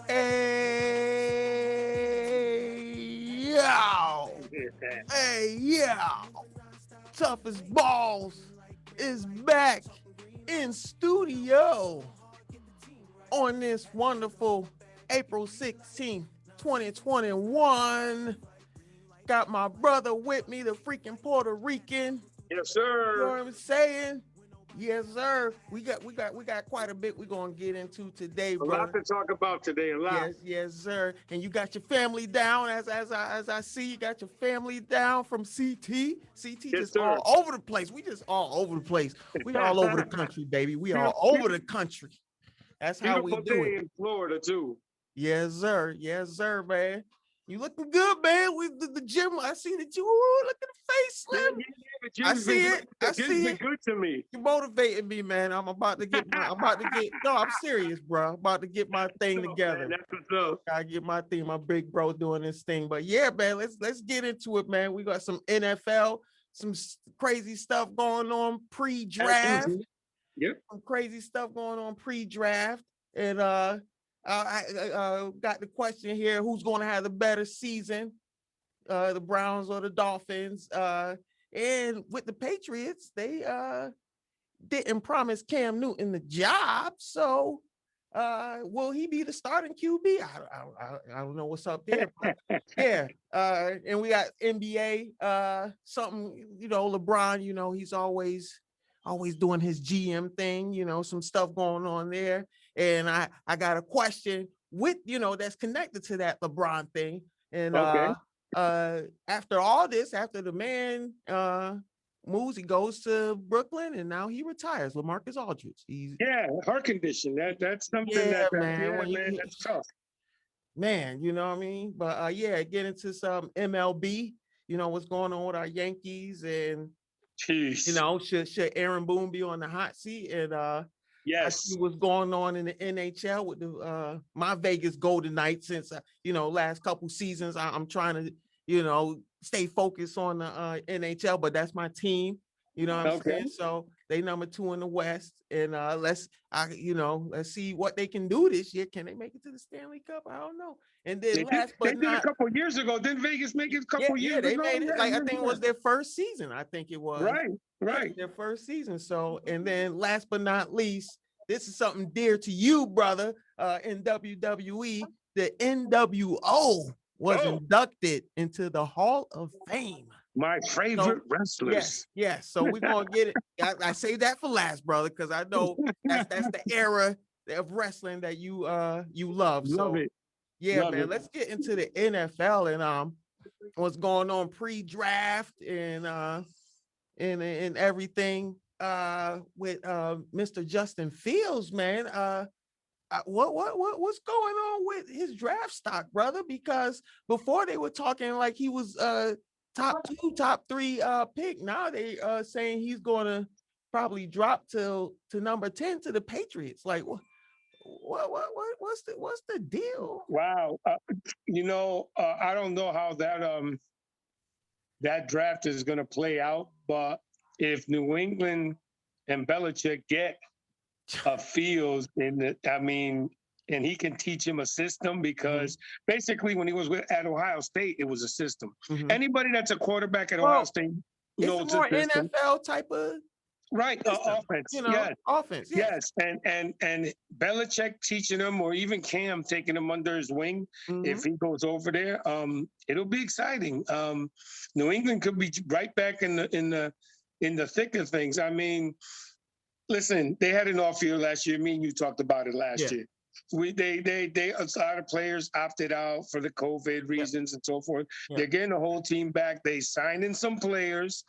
Hey, yo. Hey, yo. Toughest Balls is back in studio on this wonderful April 16th, 2021. Got my brother with me, the freaking Puerto Rican. Yes, sir. You know what I'm saying? Yes, sir. We got quite a bit we're gonna get into today, brother. A lot to talk about today. A lot. Yes, sir. And you got your family down, as I see. You got your family down from CT. CT Yes, just sir. all over the place. We just all over the place. We all over the country, baby. We all over the country. That's how we do it. In Florida too. Yes, sir. Yes, sir, man. You looking good, man. We the gym. I see that you look at the face, Slim. I see it. I see it. Good to me. You're motivating me, man. I'm about to get. No, I'm serious, bro. I'm about to get my thing together. Man, that's what's up. Gotta get my thing. My big bro doing this thing. But yeah, man. Let's get into it, man. We got some NFL, some crazy stuff going on pre-draft. Yep. Some crazy stuff going on pre-draft, and I got the question here: who's going to have the better season, the Browns or the Dolphins? And with the Patriots, they didn't promise Cam Newton the job, so will he be the starting QB? I don't know what's up there. Yeah, and we got NBA, something, LeBron, he's always doing his GM thing, some stuff going on there. And I got a question with, that's connected to that LeBron thing. And after all this, after the man moves, he goes to Brooklyn, and now he retires. LaMarcus Aldridge. Heart condition. That's something man, that's tough. Man, you know what I mean? But get into some MLB, what's going on with our Yankees, and should Aaron Boone be on the hot seat? And yes, I see what's going on in the NHL with the my Vegas Golden Knights. Since last couple seasons, I'm trying to stay focused on the NHL, but that's my team. You know what I'm saying? So they number 2 in the West, and let's see what they can do this year. Can they make it to the Stanley Cup? I don't know. And then they did a couple years ago. Didn't Vegas make it a couple years ago? They made it. I think it was their first season. I think it was right. Their first season. So, and then last but not least, this is something dear to you, brother. In WWE, the NWO was inducted into the Hall of Fame. My favorite wrestlers. Yes. So we're gonna get it. I say that for last, brother, because I know that's the era of wrestling that you love. Love it. Yeah, love man. It. Let's get into the NFL and what's going on pre-draft and everything with Mr. Justin Fields, man. What's going on with his draft stock, brother? Because before they were talking like he was top 2, top 3 pick. Now they saying he's gonna probably drop to number 10 to the Patriots. Like what's the deal? Wow. I don't know how that draft is gonna play out, but if New England and Belichick get a Fields and he can teach him a system, because basically when he was at Ohio State, it was a system. Anybody that's a quarterback at Ohio State knows it's more NFL type of offense. Offense. Yes, and Belichick teaching him, or even Cam taking him under his wing if he goes over there. It'll be exciting. New England could be right back in the thick of things. I mean, listen, they had an off year last year. Me and you talked about it last year. They a lot of players opted out for the COVID reasons and so forth. They're getting the whole team back. They signed in some players.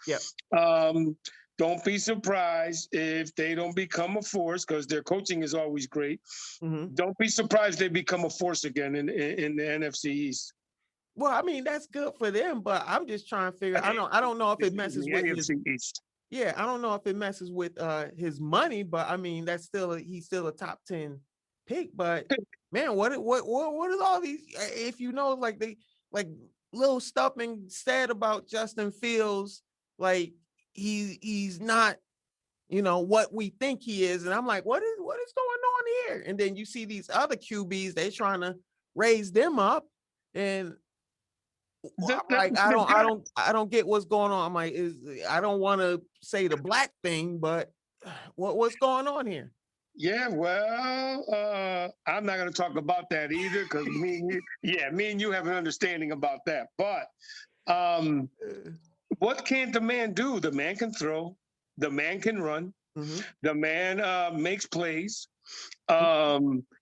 Don't be surprised if they don't become a force, because their coaching is always great. Don't be surprised they become a force again in the NFC East. Well, I mean, that's good for them, but I'm just trying to figure. I don't know if it messes The with his. AFC East. Yeah, I don't know if it messes with his money, but I mean, he's still a top 10 pick. But man, what is all these? If you know, like little stuff being said about Justin Fields, like he's not, what we think he is, and I'm like, what is going on here? And then you see these other QBs, they trying to raise them up, and I'm like, I don't get what's going on. I'm like, I don't want to say the black thing, but what's going on here? Yeah, well, I'm not going to talk about that either because me and you have an understanding about that. But what can't the man do? The man can throw, the man can run, the man makes plays.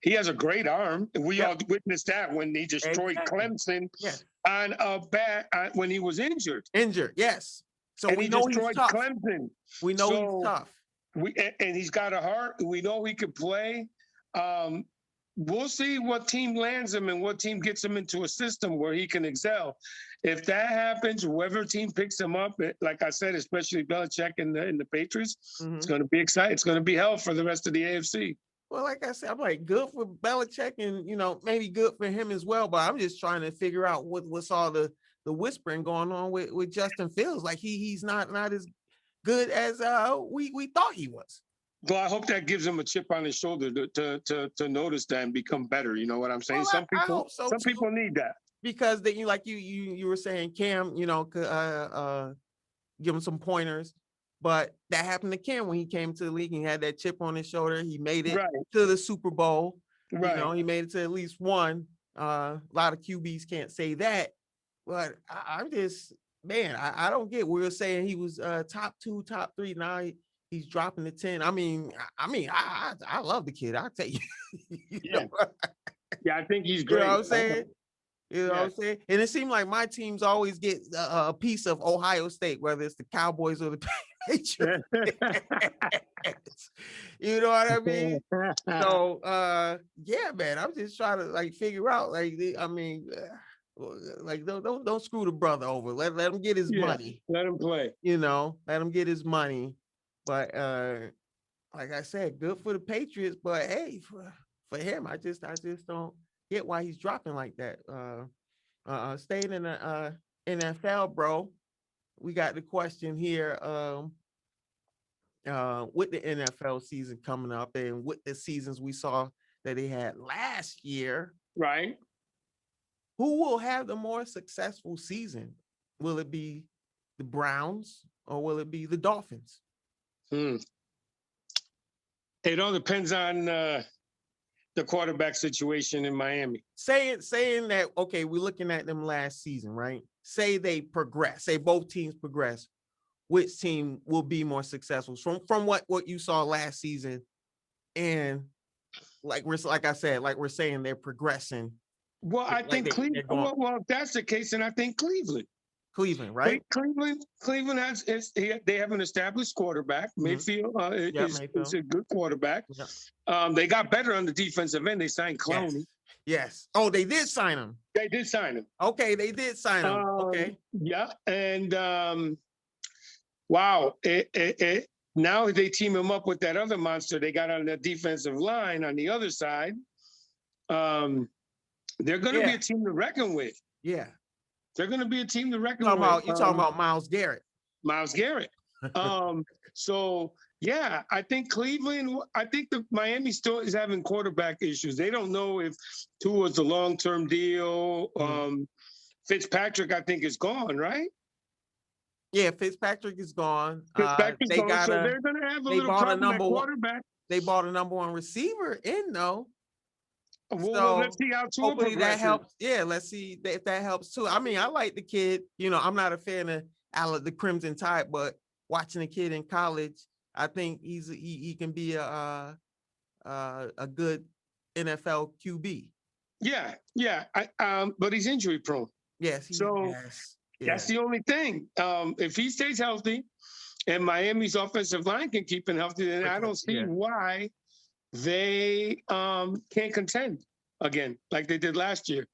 He has a great arm. We all witnessed that when he destroyed Clemson on a bat when he was injured. Yes. So and we he know destroyed he's tough. Clemson. We know he's tough. And he's got a heart. We know he could play. We'll see what team lands him and what team gets him into a system where he can excel. If that happens, whoever team picks him up, like I said, especially Belichick and the Patriots, it's going to be exciting. It's going to be hell for the rest of the AFC. Well, like I said, I'm like, good for Belichick and, maybe good for him as well. But I'm just trying to figure out what's all the whispering going on with Justin Fields. Like he's not as good as we thought he was. Well, I hope that gives him a chip on his shoulder to notice that and become better. You know what I'm saying? Well, some people need that. Because you were saying, Cam, give him some pointers. But that happened to Cam when he came to the league. He had that chip on his shoulder. He made it to the Super Bowl. Right. He made it to at least one. A lot of QBs can't say that. But I'm just, man, I don't get. We were saying he was top 2, top 3. Now he's dropping to 10. I mean, I love the kid. I'll tell you. Yeah, I think he's great. You know what I'm saying? You know what I'm saying? And it seemed like my teams always get a piece of Ohio State, whether it's the Cowboys or the Patriots. You know what I mean? So, yeah, man, I'm just trying to figure out, don't screw the brother over. Let him get his money. Let him play. Let him get his money. But like I said, good for the Patriots. But hey, for him, I just don't get why he's dropping like that. Staying in the NFL, bro. We got the question here. With the NFL season coming up and with the seasons we saw that they had last year, right? Who will have the more successful season? Will it be the Browns or will it be the Dolphins? It all depends on the quarterback situation in Miami. Saying that, okay, we're looking at them last season, right? Say they progress, say both teams progress. Which team will be more successful from what you saw last season? And we're saying they're progressing. Well, I think Cleveland. Well, if that's the case, then I think Cleveland. Cleveland, right? Cleveland they have an established quarterback. Mayfield is a good quarterback. Yeah. They got better on the defensive end. They signed Clowney. Yes. Oh, they did sign him. They did sign him. Okay, they did sign him. Okay. Yeah, and wow, now they team him up with that other monster they got on the defensive line on the other side. They're going to be a team to reckon with. Yeah. They're going to be a team to reckon with. You're talking about Myles Garrett. Myles Garrett. So, yeah, I think the Miami still is having quarterback issues. They don't know if Tua's a long-term deal. Fitzpatrick, I think, is gone, right? Yeah, Fitzpatrick is gone. Fitzpatrick's gone, so they're going to have a little problem at quarterback. They bought a number 1 receiver in, though. Well, let's see how Tua hopefully progresses. That helps. Yeah, let's see if that helps too. I mean, I like the kid. I'm not a fan of the Crimson Tide, but watching the kid in college, I think he can be a good NFL QB. Yeah. But he's injury prone. Yes. That's the only thing. If he stays healthy, and Miami's offensive line can keep him healthy, then I don't see why they can't contend again like they did last year.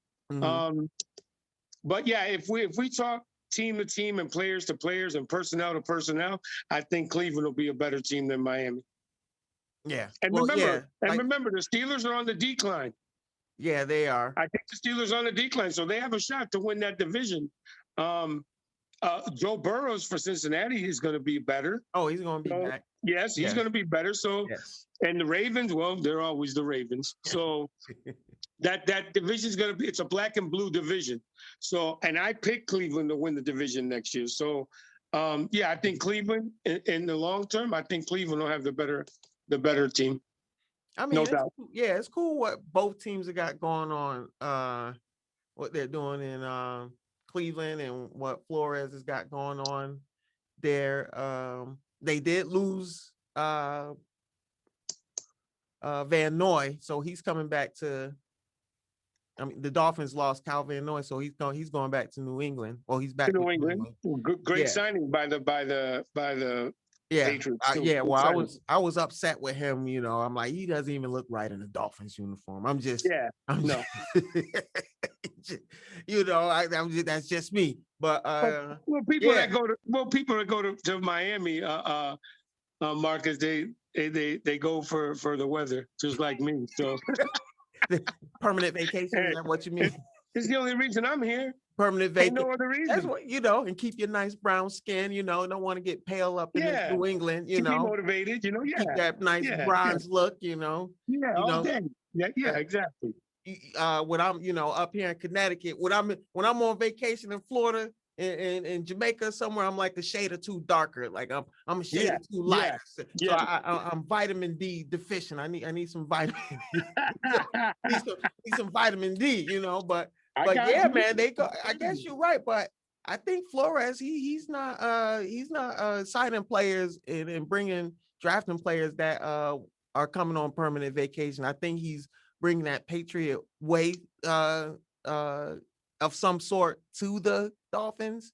But yeah, if we talk team to team and players to players and personnel to personnel, I think Cleveland will be a better team than Miami. Yeah. And Well, remember, yeah, the Steelers are on the decline. Yeah, they are. I think the Steelers are on the decline, so they have a shot to win that division. Joe Burrows for Cincinnati is going to be better. Oh, he's going to be back. Yes, he's going to be better. So, yes. And the Ravens, well, they're always the Ravens. So that division is going to be, it's a black and blue division. So, and I picked Cleveland to win the division next year. So, yeah, I think Cleveland in the long term, I think Cleveland will have the better team. I mean, no doubt. Yeah, it's cool what both teams have got going on, what they're doing in Cleveland and what Flores has got going on there. They did lose Van Noy, so he's coming back to. I mean, the Dolphins lost Cal Van Noy, so he's going back to New England. Well, he's back to New England. Great signing by the Patriots. Yeah. Well, I was upset with him. You know, I'm like, he doesn't even look right in the Dolphins uniform. I'm just. You know, that's just me. But people that go to Miami, Marcus, they go for the weather, just like me. So permanent vacation, is that what you mean? It's the only reason I'm here. Permanent vacation. No other reason. That's what, you know, and keep your nice brown skin, you know, don't want to get pale up in New England, you know. Keep me motivated, you know, keep that nice bronze look, you know. Yeah, all day. Yeah, exactly. When I'm, you know, up here in Connecticut, when I'm on vacation in Florida, in Jamaica somewhere, I'm like a shade or two darker. Like I'm a shade or two light. So I'm vitamin D deficient. I need some vitamin D. need some vitamin D, you know, but yeah, man, they go. I guess you're right, but I think Flores, he's not signing players and drafting players that are coming on permanent vacation. I think he's bringing that Patriot way of some sort to the Dolphins.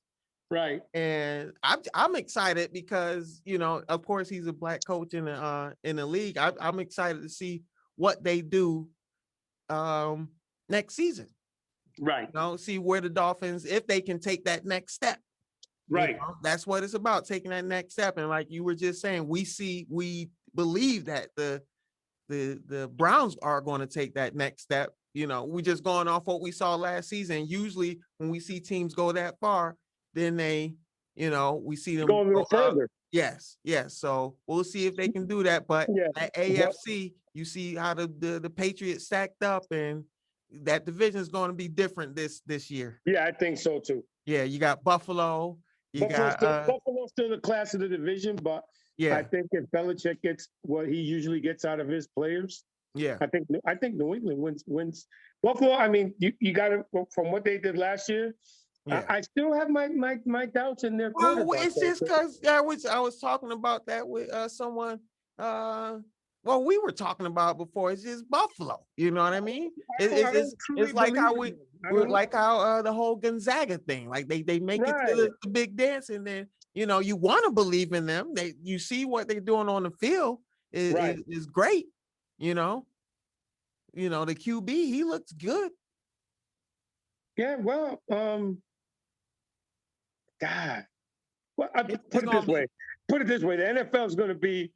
Right. And I'm excited because, you know, of course he's a black coach in the league. I'm excited to see what they do next season. Right. You know, see where the Dolphins, if they can take that next step. Right. You know, that's what it's about, taking that next step. And like you were just saying, we believe that the Browns are going to take that next step. You know, we just going off what we saw last season. Usually when we see teams go that far, then they, you know, we see them go a little further. Yes. So we'll see if they can do that. But at AFC, you see how the Patriots stacked up, and that division is going to be different this year. Yeah, I think so too. Yeah, you got Buffalo. Buffalo's still the class of the division, but I think if Belichick gets what he usually gets out of his players, I think New England wins. Buffalo, I mean, you got to, from what they did last year. Yeah. I still have my doubts in their quarterback. Well, it's just because I was talking about that with someone. Well, we were talking about before. It's just Buffalo. You know what I mean? It's like how the whole Gonzaga thing. Like they make it to the big dance, and then you know you want to believe in them. You see what they're doing on the field is great. You know the QB, he looks good. Yeah, well, God. Well, put it this way. The NFL is going to be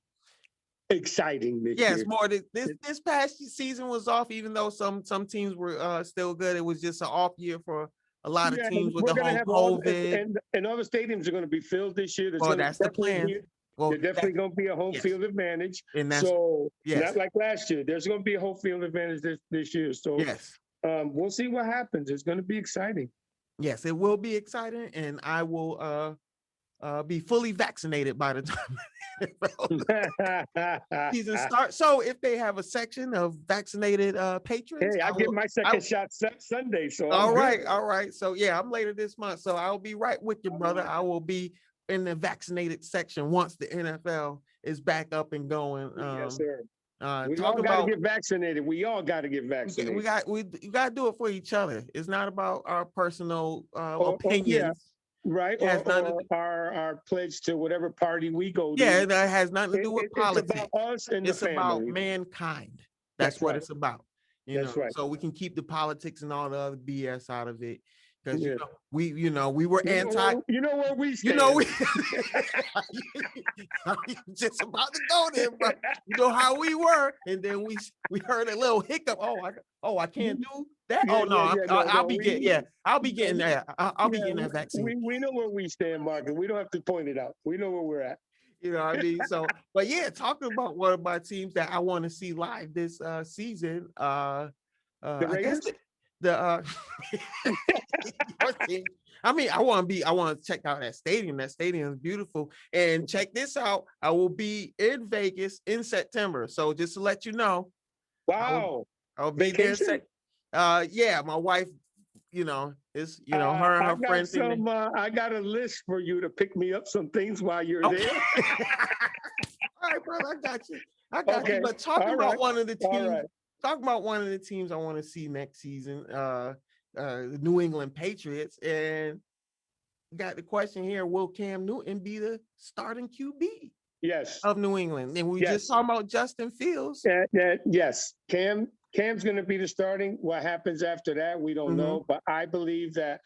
exciting this year. Yes, more this past season was off, even though some teams were still good. It was just an off year for a lot of teams with the whole COVID. And all the stadiums are going to be filled this year. That's the plan. There's definitely going to be a home field advantage. Not like last year. There's going to be a home field advantage this year. So we'll see what happens. It's going to be exciting. Yes, it will be exciting, and I will be fully vaccinated by the time season starts. So if they have a section of vaccinated patrons, I get my second shot Sunday. So all right. So yeah, I'm later this month, so I'll be right with you, brother. I will be in the vaccinated section once the NFL is back up and going. Yes, sir. We all got to get vaccinated. We all got to get vaccinated. We got to do it for each other. It's not about our personal opinions. Right. Our pledge to whatever party we go to. Yeah, that has nothing to do with politics. It's about us and it's about mankind. That's what it's about. You know, right. So we can keep the politics and all the other BS out of it. because Yeah. we were anti. You know where we stand. You know, we I'm just about to go there, bro. You know how we were, and then we heard a little hiccup. I can't do that. Yeah, Oh no, I'll be getting that. I'll be getting that vaccine. We know where we stand, Mark, and we don't have to point it out. We know where we're at. You know what I mean? So, but yeah, talking about one of my teams that I want to see live this season. The I Raiders? guess your team. I mean, I want to check out that stadium. That stadium is beautiful. And check this out. I will be in Vegas in September. So just to let you know. Wow. I'll be Vacation? there. Yeah, my wife, is her and her friends. I got a list for you to pick me up some things while you're there. All right, brother, I got you. But talking about one of the teams I want to see next season, the New England Patriots, and got the question here: will Cam Newton be the starting QB? Yes. Of New England, and we just talking about Justin Fields. Yes, Cam's going to be the starting. What happens after that, we don't know. But I believe that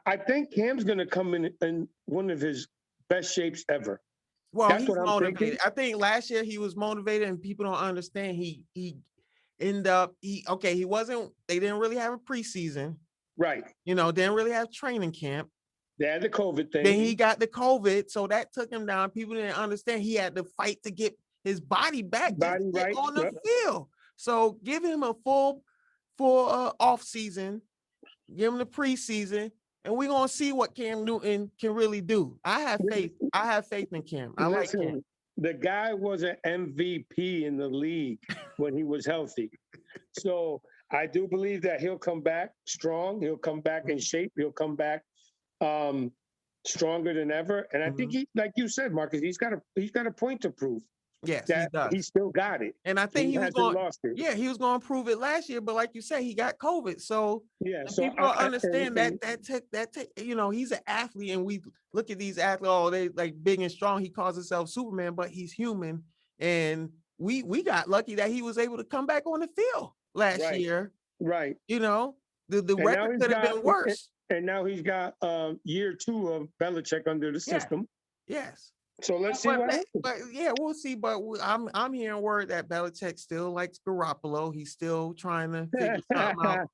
I think Cam's going to come in one of his best shapes ever. Well, that's he's motivated. I think last year he was motivated, and people don't understand. He ended up he wasn't. They didn't really have a preseason, right? Didn't really have training camp. They had the COVID thing. Then he got the COVID, so that took him down. People didn't understand. He had to fight to get his body back on the field. So give him a full off season, give him the preseason, and we're gonna see what Cam Newton can really do. I have faith. I have faith in Cam. I like Cam. The guy was an MVP in the league when he was healthy. So I do believe that he'll come back strong. He'll come back in shape. He'll come back stronger than ever. And I think he, like you said, Marcus, he's got a point to prove. Yes, he does. He still got it. And I think he was going to prove it last year, but like you said, he got COVID. So people understand that he's an athlete, and we look at these athletes, they like big and strong. He calls himself Superman, but he's human. And we got lucky that he was able to come back on the field last year. Right. The record could have been worse. And now he's got year 2 of Belichick under the system. Yes. So let's see what happens. But yeah, we'll see. But I'm hearing word that Belichick still likes Garoppolo. He's still trying to figure something out,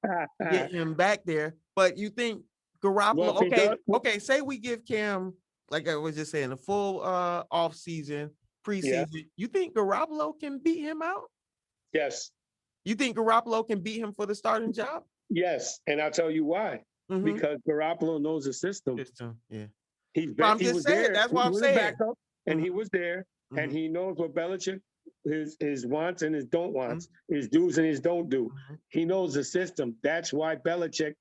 get him back there. But you think Garoppolo? Okay. Say we give Cam, like I was just saying, a full off season, preseason. Yeah. You think Garoppolo can beat him out? Yes. You think Garoppolo can beat him for the starting job? Yes, and I'll tell you why. Because Garoppolo knows the system. Yeah. I'm just saying. That's what I'm saying. Backup, and he was there, and he knows what Belichick, his wants and his don't wants, his do's and his don't do. He knows the system. That's why Belichick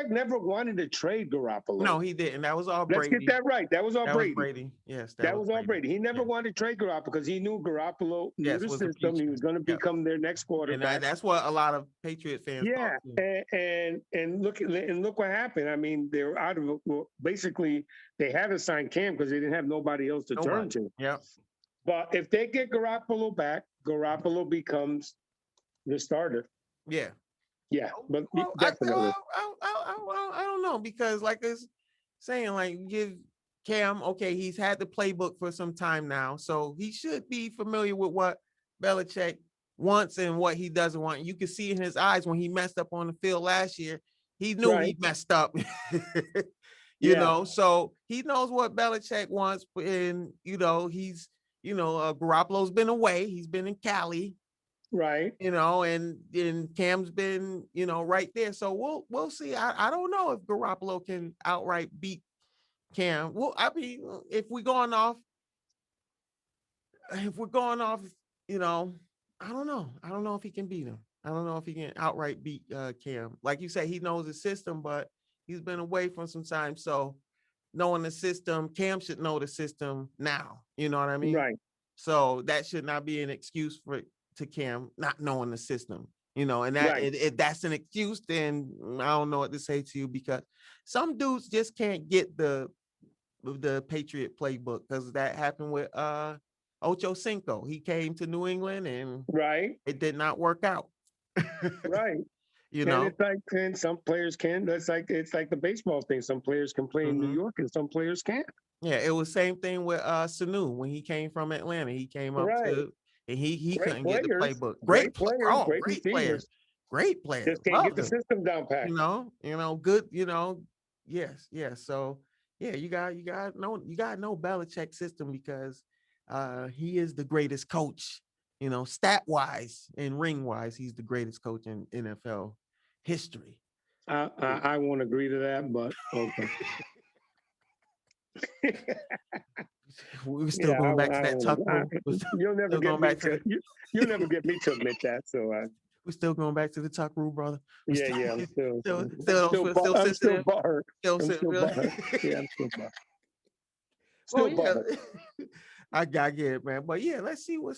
never wanted to trade Garoppolo. No, he didn't. That was all Brady. Let's get that right. That was all Brady. Yes, that was all Brady. He never wanted to trade Garoppolo because he knew Garoppolo knew the system. He was going to become their next quarterback. And that's what a lot of Patriot fans. Yeah, and look what happened. I mean, they were out of basically they had to sign Cam because they didn't have nobody else to turn to. Yeah. But if they get Garoppolo back, Garoppolo becomes the starter. Yeah. Yeah. But definitely. I don't know, because like it's saying, like, give Cam, he's had the playbook for some time now. So he should be familiar with what Belichick wants and what he doesn't want. You can see in his eyes when he messed up on the field last year, he knew he messed up. You know, so he knows what Belichick wants, and he's Garoppolo's been away, he's been in Cali, right? And Cam's been right there. So we'll see. I don't know if Garoppolo can outright beat Cam. Well, I mean, if we're going off, I don't know. I don't know if he can beat him. I don't know if he can outright beat Cam. Like you say, he knows the system, but he's been away from some time. So knowing the system, Cam should know the system now. You know what I mean? Right. So that should not be an excuse to Cam not knowing the system. And that if that's an excuse, then I don't know what to say to you, because some dudes just can't get the Patriot playbook, because that happened with Ocho Cinco. He came to New England and it did not work out. Right. You And know, it's like, and some players can. It's like the baseball thing. Some players can play in New York, and some players can't. yeah, it was same thing with Sanu when he came from Atlanta. He came up Right. to and he Great couldn't get the players, playbook. great players, great Great player, receivers. great player. Just can't get Loved the him. system down pat. Good. Yes. So yeah, you got to know Belichick's system because he is the greatest coach. Stat wise and ring wise, he's the greatest coach in NFL history. I won't agree to that, but okay. We're still going back to that tuck rule. You'll never get me to. You'll never get me to admit that. So we're still going back to the tuck rule, brother. I'm still sensitive. Butthurt. Still butthurt. Yeah, I'm still butthurt. Still butthurt. I get it, man. But yeah, let's see what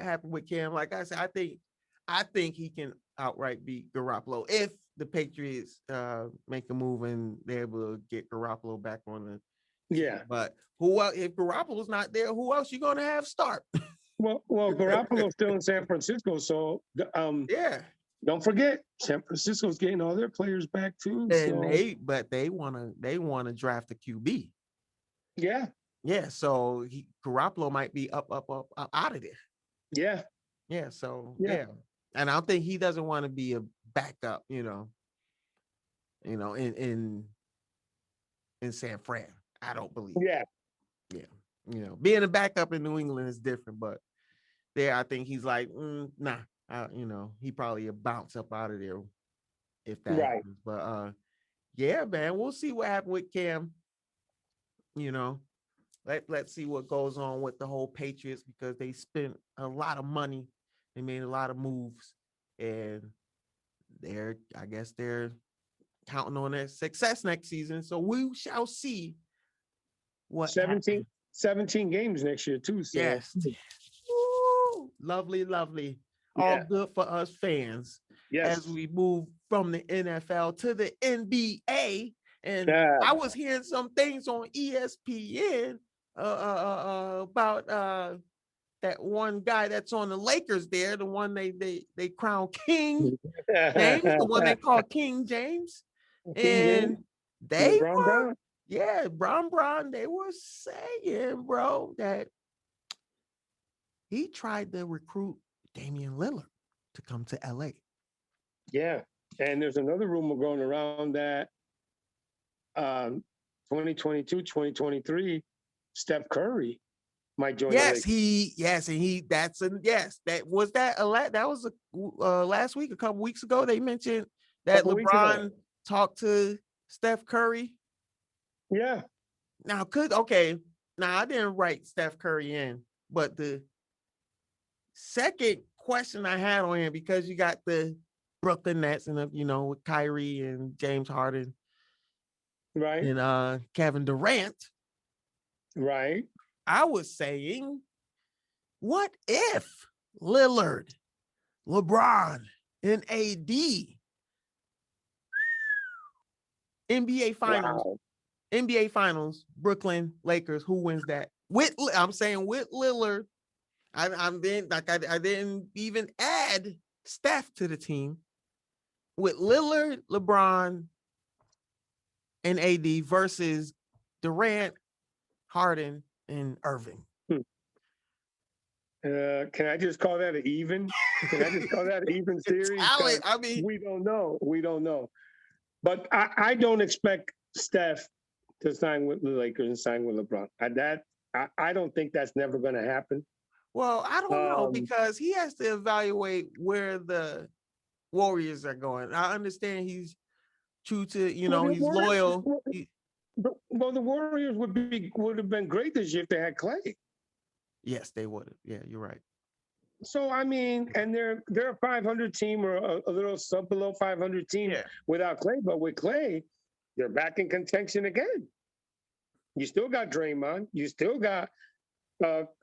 happened with Cam. Like I said, I think he can outright beat Garoppolo if the Patriots make a move and they're able to get Garoppolo back on the. Yeah, but who else? If Garoppolo's not there, who else you gonna have start? Well, Garoppolo's still in San Francisco, so yeah. Don't forget, San Francisco's getting all their players back too. And they wanna draft a QB. Yeah. Yeah, so Garoppolo might be up out of there. Yeah. Yeah, so yeah. And I don't think he doesn't want to be a backup, in San Fran. I don't believe. Yeah. Yeah. Being a backup in New England is different, but there I think he's like, nah. He probably a bounce up out of there if that happens. But yeah, man, we'll see what happened with Cam. Let's see what goes on with the whole Patriots because they spent a lot of money. They made a lot of moves, and I guess they're counting on their success next season. So we shall see what 17 games next year too. So. Yes. Woo, lovely. All good for us fans. Yes. As we move from the NFL to the NBA. And I was hearing some things on ESPN about that one guy that's on the Lakers there, the one they crown King James, the one they call King James. And they were, Bron, they were saying, bro, that he tried to recruit Damian Lillard to come to LA. Yeah. And there's another rumor going around that 2022, 2023, Steph Curry might join. That was last week, a couple weeks ago. They mentioned that LeBron talked to Steph Curry. Yeah. Now I didn't write Steph Curry in, but the second question I had on him, because you got the Brooklyn Nets and with Kyrie and James Harden. Right. And Kevin Durant. Right. I was saying, what if Lillard, LeBron, and AD NBA Finals, Brooklyn Lakers, who wins that? I'm saying with Lillard. I didn't even add Steph to the team. With Lillard, LeBron, and AD versus Durant, Harden, and Irving. Can I just call that an even? Can I just call that an even series? I mean, we don't know. But I don't expect Steph to sign with the Lakers and sign with LeBron. I don't think that's never going to happen. Well, I don't know, because he has to evaluate where the Warriors are going. I understand he's true to, he's loyal. Well, the Warriors would have been great this year if they had Clay. Yes, they would have. Yeah, you're right. So I mean, and they're a 500 team or a little below 500 team without Clay, but with Clay, they're back in contention again. You still got Draymond. You still got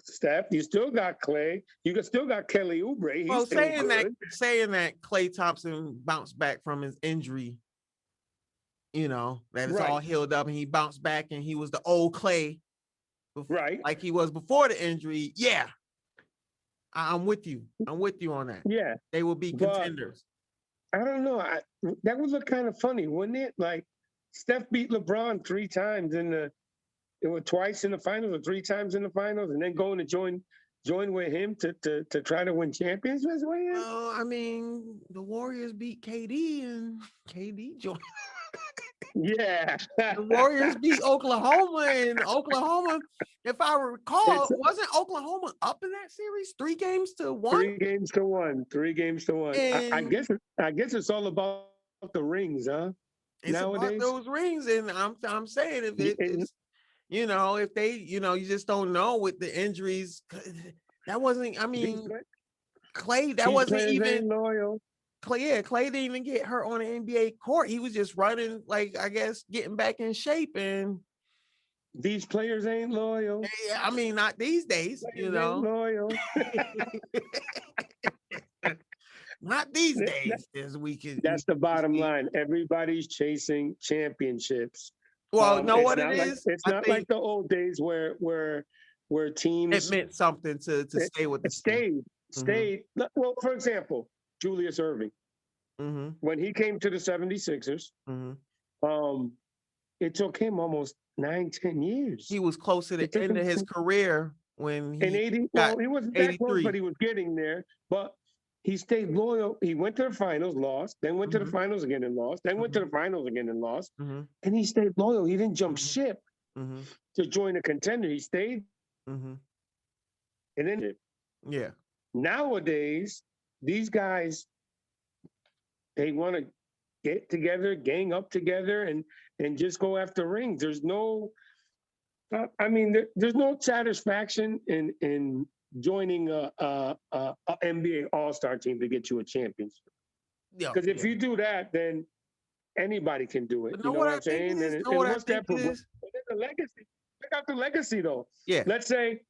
Steph. You still got Clay. You still got Kelly Oubre. He's saying that Klay Thompson bounced back from his injury, that it's all healed up and he bounced back and he was the old Clay, like he was before the injury. Yeah, I'm with you. I'm with you on that. Yeah, they will be contenders. I don't know. That would look kind of funny, wouldn't it? Like Steph beat LeBron 3 times it was twice in the finals or 3 times in the finals, and then going to join with him to try to win championships with him. Well, I mean, the Warriors beat KD and KD joined. Yeah. The Warriors beat Oklahoma, and Oklahoma, if I recall, wasn't Oklahoma up in that series 3-1? 3-1. 3-1. I And guess it's all about the rings, huh? it's Nowadays, about those rings, and I'm saying if it's if they you just don't know with the injuries. That wasn't. I mean, Clay. That wasn't even loyal. Clay didn't even get hurt on the NBA court. He was just running, like, I guess, getting back in shape. And these players ain't loyal. Yeah, I mean, not these days, Players ain't loyal. Not these days, as we can. That's the bottom line. Everybody's chasing championships. Well, know what it is? It's not like the old days where teams. It meant something to stay with the team. Stayed. Well, for example, Julius Erving. Mm-hmm. When he came to the 76ers, it took him almost 9-10 years. He was close to the end of his career when he in 80. Well, he wasn't that close, but he was getting there. But he stayed loyal. He went to the finals, lost, then went to the finals again and lost, then went to the finals again and lost. And he stayed loyal. He didn't jump ship to join a contender. He stayed. And then, nowadays, these guys, they want to get together, gang up together, and just go after rings. There's no, there's no satisfaction in joining a NBA All-Star team to get you a championship. Because if you do that, then anybody can do it. You know what I'm saying? And what's that? But then the legacy. Check out the legacy, though. Yeah. Let's say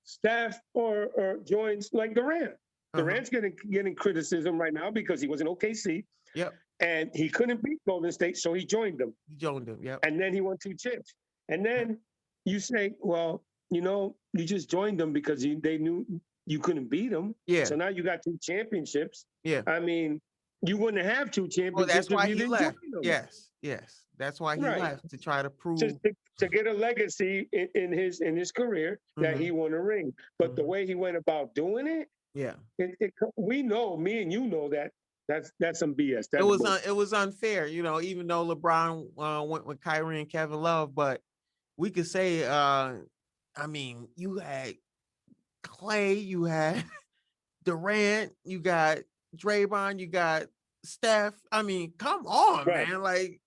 Steph or joins like Durant. Durant's getting criticism right now because he was in OKC. Yep. And he couldn't beat Golden State, so he joined them. Yep. And then he won 2 chips. And then you say, well, you just joined them because they knew you couldn't beat them. Yeah. So now you got 2 championships. Yeah. I mean, you wouldn't have 2 championships. Well, that's why if you he didn't left. join them. Yes. That's why he left, to try to prove to get a legacy in his career that he won a ring. But the way he went about doing it, we know, me and you know that's some BS. It was unfair, even though LeBron went with Kyrie and Kevin Love, but we could say, you had Clay, you had Durant, you got Draymond, you got Steph. I mean, come on, man. Like,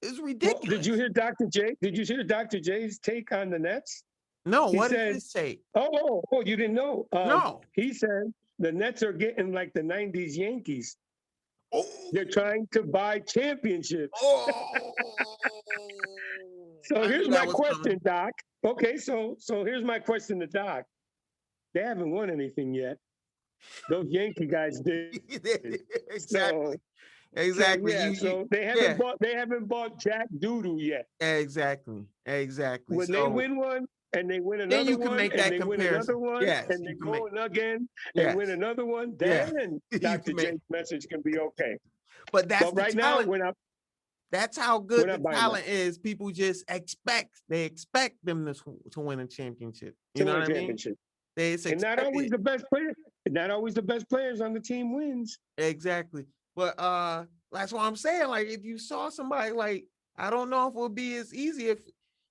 it's ridiculous. Well, did you hear Dr. J? Did you hear Dr. J's take on the Nets? No, what did he say? Oh, you didn't know? No. He said the Nets are getting like the 90s Yankees. Oh. They're trying to buy championships. Oh. So here's my question, Doc. Okay, so here's my question to Doc. They haven't won anything yet. Those Yankee guys did. Exactly. So they haven't bought Jack Doodoo yet. Exactly. When they win one and they win another one, then you can make that and they comparison. win another one, and they go again and win another one, then Dr. J's message can be okay. But that's right now, that's how good the talent is. People just expect them to win a championship. You know what I mean? And not always the best player. Not always the best players on the team wins. Exactly. But that's what I'm saying. Like, if you saw somebody, like, I don't know if it would be as easy if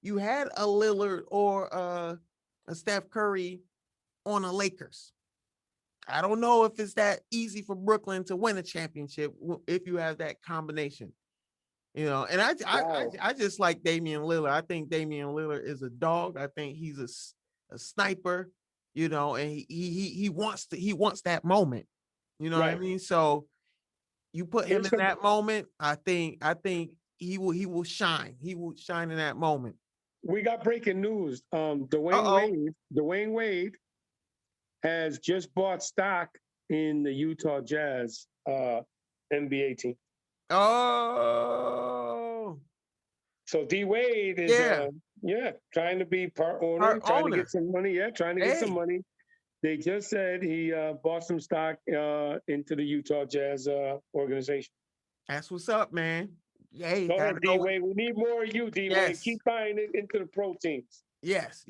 you had a Lillard or a Steph Curry on the Lakers. I don't know if it's that easy for Brooklyn to win a championship if you have that combination. And I just like Damian Lillard. I think Damian Lillard is a dog. I think he's a sniper, and he wants that moment. You know what I mean? So you put him in that moment, I think he will shine. He will shine in that moment. We got breaking news. Dwayne Wade has just bought stock in the Utah Jazz NBA team. Oh. So D Wade is trying to be part owner, trying to get some money. Yeah, trying to get some money. They just said he bought some stock into the Utah Jazz organization. That's what's up, man. Hey, Go ahead, gotta go. D-Wade. We need more of you, D-Wade. Yes. Keep buying it into the pro teams. Yes.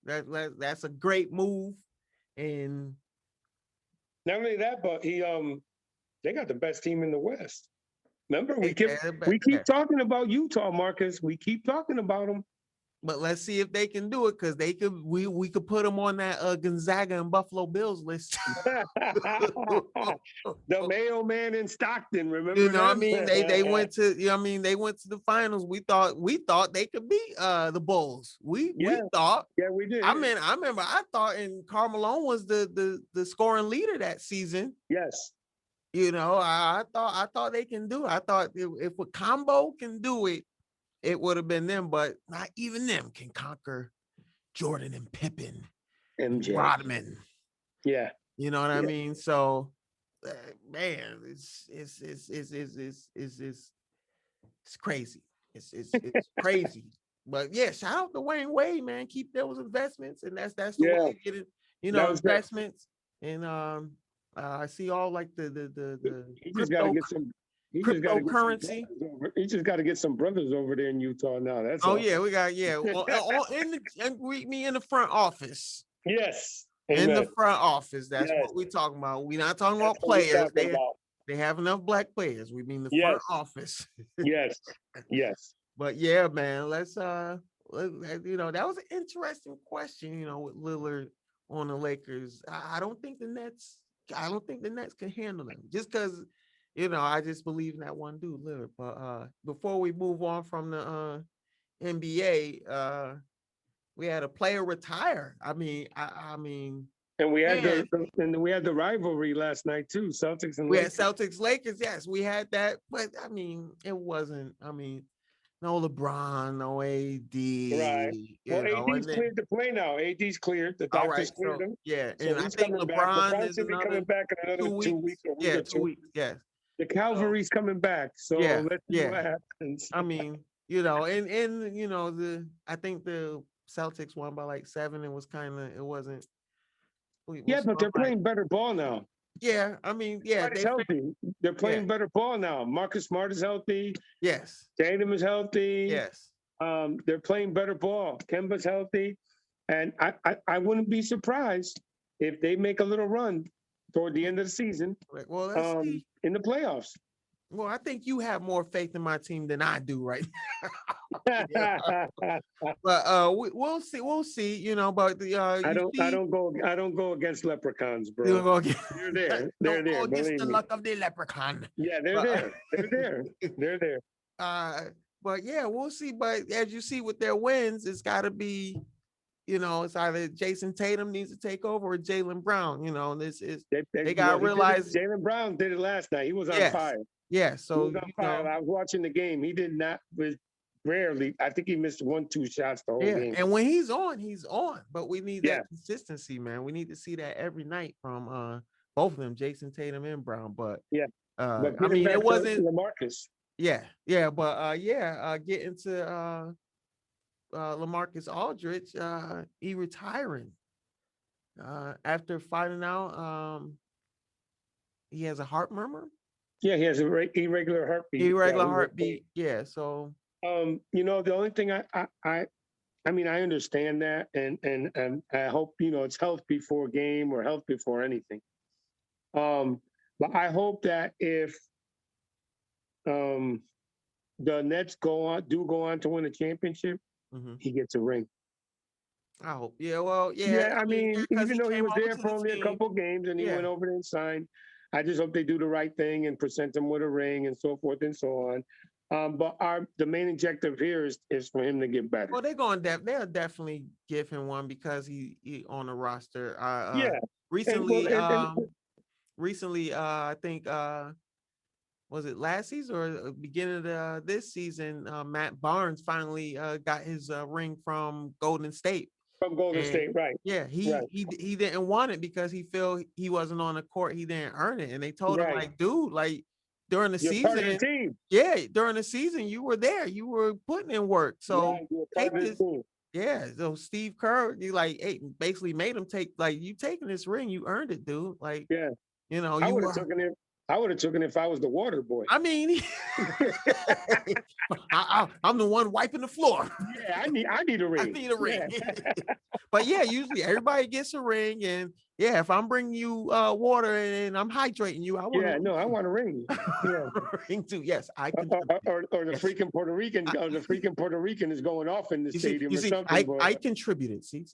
That's a great move. And not only that, but they got the best team in the West. Remember, we keep talking about Utah, Marcus. We keep talking about them. But let's see if they can do it, because we could put them on that Gonzaga and Buffalo Bills list. The Mayo Man in Stockton, remember? You know what I mean? They went to, you know what I mean? They went to the finals. We thought they could beat the Bulls. We thought. Yeah, we did. I mean, I remember I thought, and Karl Malone was the scoring leader that season. Yes. You know, I thought they can do it. I thought if a combo can do it, it would have been them, but not even them can conquer Jordan and Pippen, MJ, Rodman. Yeah, you know what I mean. So, man, it's crazy. It's crazy. But yeah, shout out to Wayne Wade, man. Keep those investments, and that's the way to get it. You know, investments, and I see all like the he just got to get some. Cryptocurrency. He just got to get some brothers over there in Utah now. That's yeah, we got Well, greet me in the front office. Yes, in the front office. That's what we're talking about. We're not talking about players. They have enough black players. We mean the front office. Yes. But yeah, man, let's that was an interesting question. You know, with Lillard on the Lakers. I don't think the Nets can handle them, just because. You know, I just believe in that one dude, Lillard. But before we move on from the NBA, we had a player retire. I mean, and we had the rivalry last night too, Celtics and Lakers. We had Celtics Lakers. Yes, we had that. But I mean, it wasn't. I mean, no LeBron, no AD. Right. Well, AD's cleared to play now. AD's cleared. The doctors cleared him. Yeah, so and I think LeBron is coming back in another 2 weeks. Yeah, 2 weeks. Yes. The Calvary's coming back, so let's see what happens. I mean, you know, and you know, I think the Celtics won by like 7. It wasn't. But they're playing better ball now. Yeah, I mean, they're healthy. They're playing better ball now. Marcus Smart is healthy. Yes. Tatum is healthy. Yes. They're playing better ball. Kemba's healthy, and I wouldn't be surprised if they make a little run toward the end of the season. Well, let's see. In the playoffs. Well, I think you have more faith in my team than I do right now. But we'll see. We'll see. You know, but I don't go against leprechauns, bro. You don't go against, they're there. They're there. Go against the luck of the leprechaun. Yeah, they're there. They're there. But yeah, we'll see. But as you see with their wins, it's got to be. You know, it's either Jason Tatum needs to take over or Jaylen Brown. You know, this is they got to realize Jaylen Brown did it last night. He was on fire. Yeah, so I was watching the game. He did not rarely. I think he missed 1-2 shots the whole game. And when he's on, he's on. But we need that consistency, man. We need to see that every night from both of them, Jason Tatum and Brown. But but I mean, it wasn't LaMarcus. Getting to LaMarcus Aldridge, he retiring after finding out he has a heart murmur. Yeah, he has a irregular heartbeat. Yeah. So you know, the only thing I mean, I understand that, and I hope, you know, it's health before game or health before anything. But I hope that if the Nets go on to win a championship, he gets a ring. I hope. Yeah, well, yeah. I mean, even though he was there for only a couple games and he went over there and signed, I just hope they do the right thing and present him with a ring and so forth and so on. But the main objective here is for him to get better. Well, they'll definitely give him one because he on the roster. Recently, I think was it last season or beginning of this season? Matt Barnes finally got his ring from Golden State. From Golden State, right? Yeah, he didn't want it because he felt he wasn't on the court. He didn't earn it, and they told him like, dude, like during the season, during the season you were there, you were putting in work. So take this. Yeah, so Steve Kerr, you like basically made him take, like, you taking this ring, you earned it, dude. Like, Yeah, I you would have were. taken it. I would have taken it if I was the water boy. I mean, I'm the one wiping the floor. Yeah, I need a I ring. need a ring. Yeah. But yeah, usually everybody gets a ring, and yeah, if I'm bringing you water and I'm hydrating you, I want Yeah, no, I want a ring. Yeah. a ring too. Yes, I can. Or the Yes. freaking Puerto Rican, or the freaking Puerto Rican is going off in the stadium You or see, something. I contributed. See.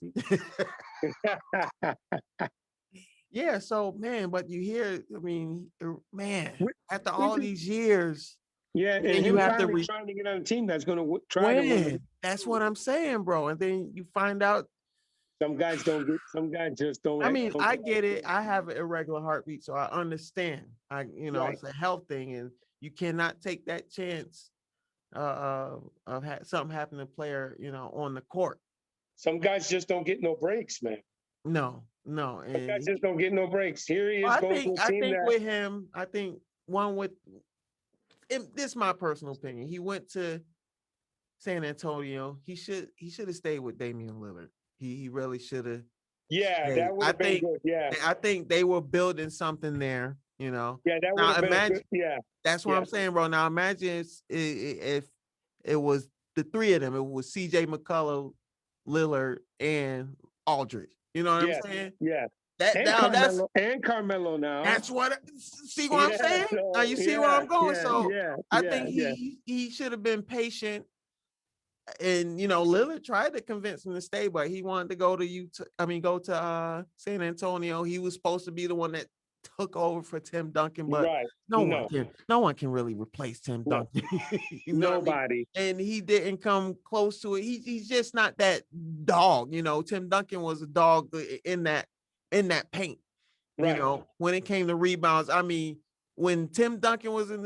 Yeah, so man, but you hear, I mean, man, after all these years, Yeah, and and then you him have to finally trying to get on a team that's going to try to win. win. That's what I'm saying, bro. And then you find out. Some guys don't get. Some guys just don't. I mean, Don't I get it. I have an irregular heartbeat, so I understand. right. It's a health thing, and you cannot take that chance of something happening to a player, on the court. Some guys just don't get no breaks, man. No, Some guys and just don't get no breaks. Here he is I going to think a team that. with him, I think one with this is my personal opinion. He went to San Antonio. He should have stayed with Damian Lillard. He really should have. Yeah, that would have been good. Yeah. I think they were building something there. Yeah, that would Now have been imagine. good. Yeah. That's what I'm saying, bro. Now imagine if it was the three of them. It was C.J. McCullough, Lillard, and Aldridge. You know what I'm saying? Yeah. That now Carmelo now. That's what. See what I'm saying? So, now you see where I'm going. I think yeah. he should have been patient. And Lillard tried to convince him to stay, but he wanted to go to San Antonio. He was supposed to be the one that took over for Tim Duncan, but no one can really replace Tim Duncan. Nobody. And he didn't come close to it. He's just not that dog. Tim Duncan was a dog in that paint. Right. When it came to rebounds, I mean, when Tim Duncan was in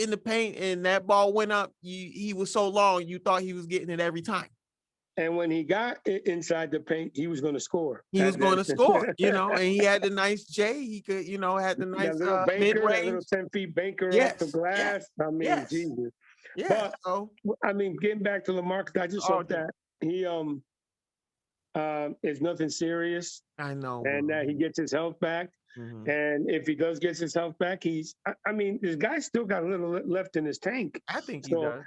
the paint and that ball went up, he was so long you thought he was getting it every time. And when he got inside the paint, he was going to score. He was going to score, and he had the nice J. He could, had the nice little banker, mid-range. that little 10-feet banker off the glass. I mean, Jesus. Yeah. But I mean, getting back to LaMarcus, I just hope that he is nothing serious. I know, and that he gets his health back. Mm-hmm. And if he does get his health back, I mean, this guy's still got a little left in his tank. I think he does.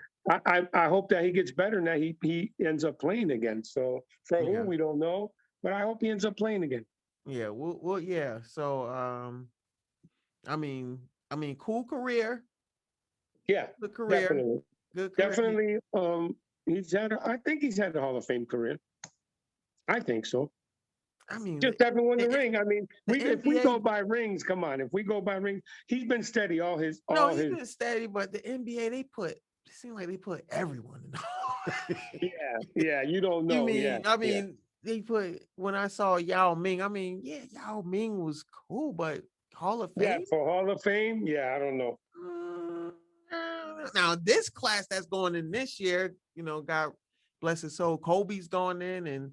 I hope that he gets better and that he ends up playing again. So for who, we don't know, but I hope he ends up playing again. Yeah, well, yeah. So, I mean, cool career. Yeah, good career. Definitely. Good career. Definitely. I think he's had a Hall of Fame career. I think so. I mean, just haven't won the ring. I mean, if we go by rings, come on. If we go by rings, he's been steady all his. He's been steady, but the NBA it seems like they put everyone in. yeah. You don't know. They put, when I saw Yao Ming. I mean, Yao Ming was cool, but Hall of Fame. Yeah, for Hall of Fame. Yeah, I don't know. Now this class that's going in this year, God bless his soul, Kobe's going in, and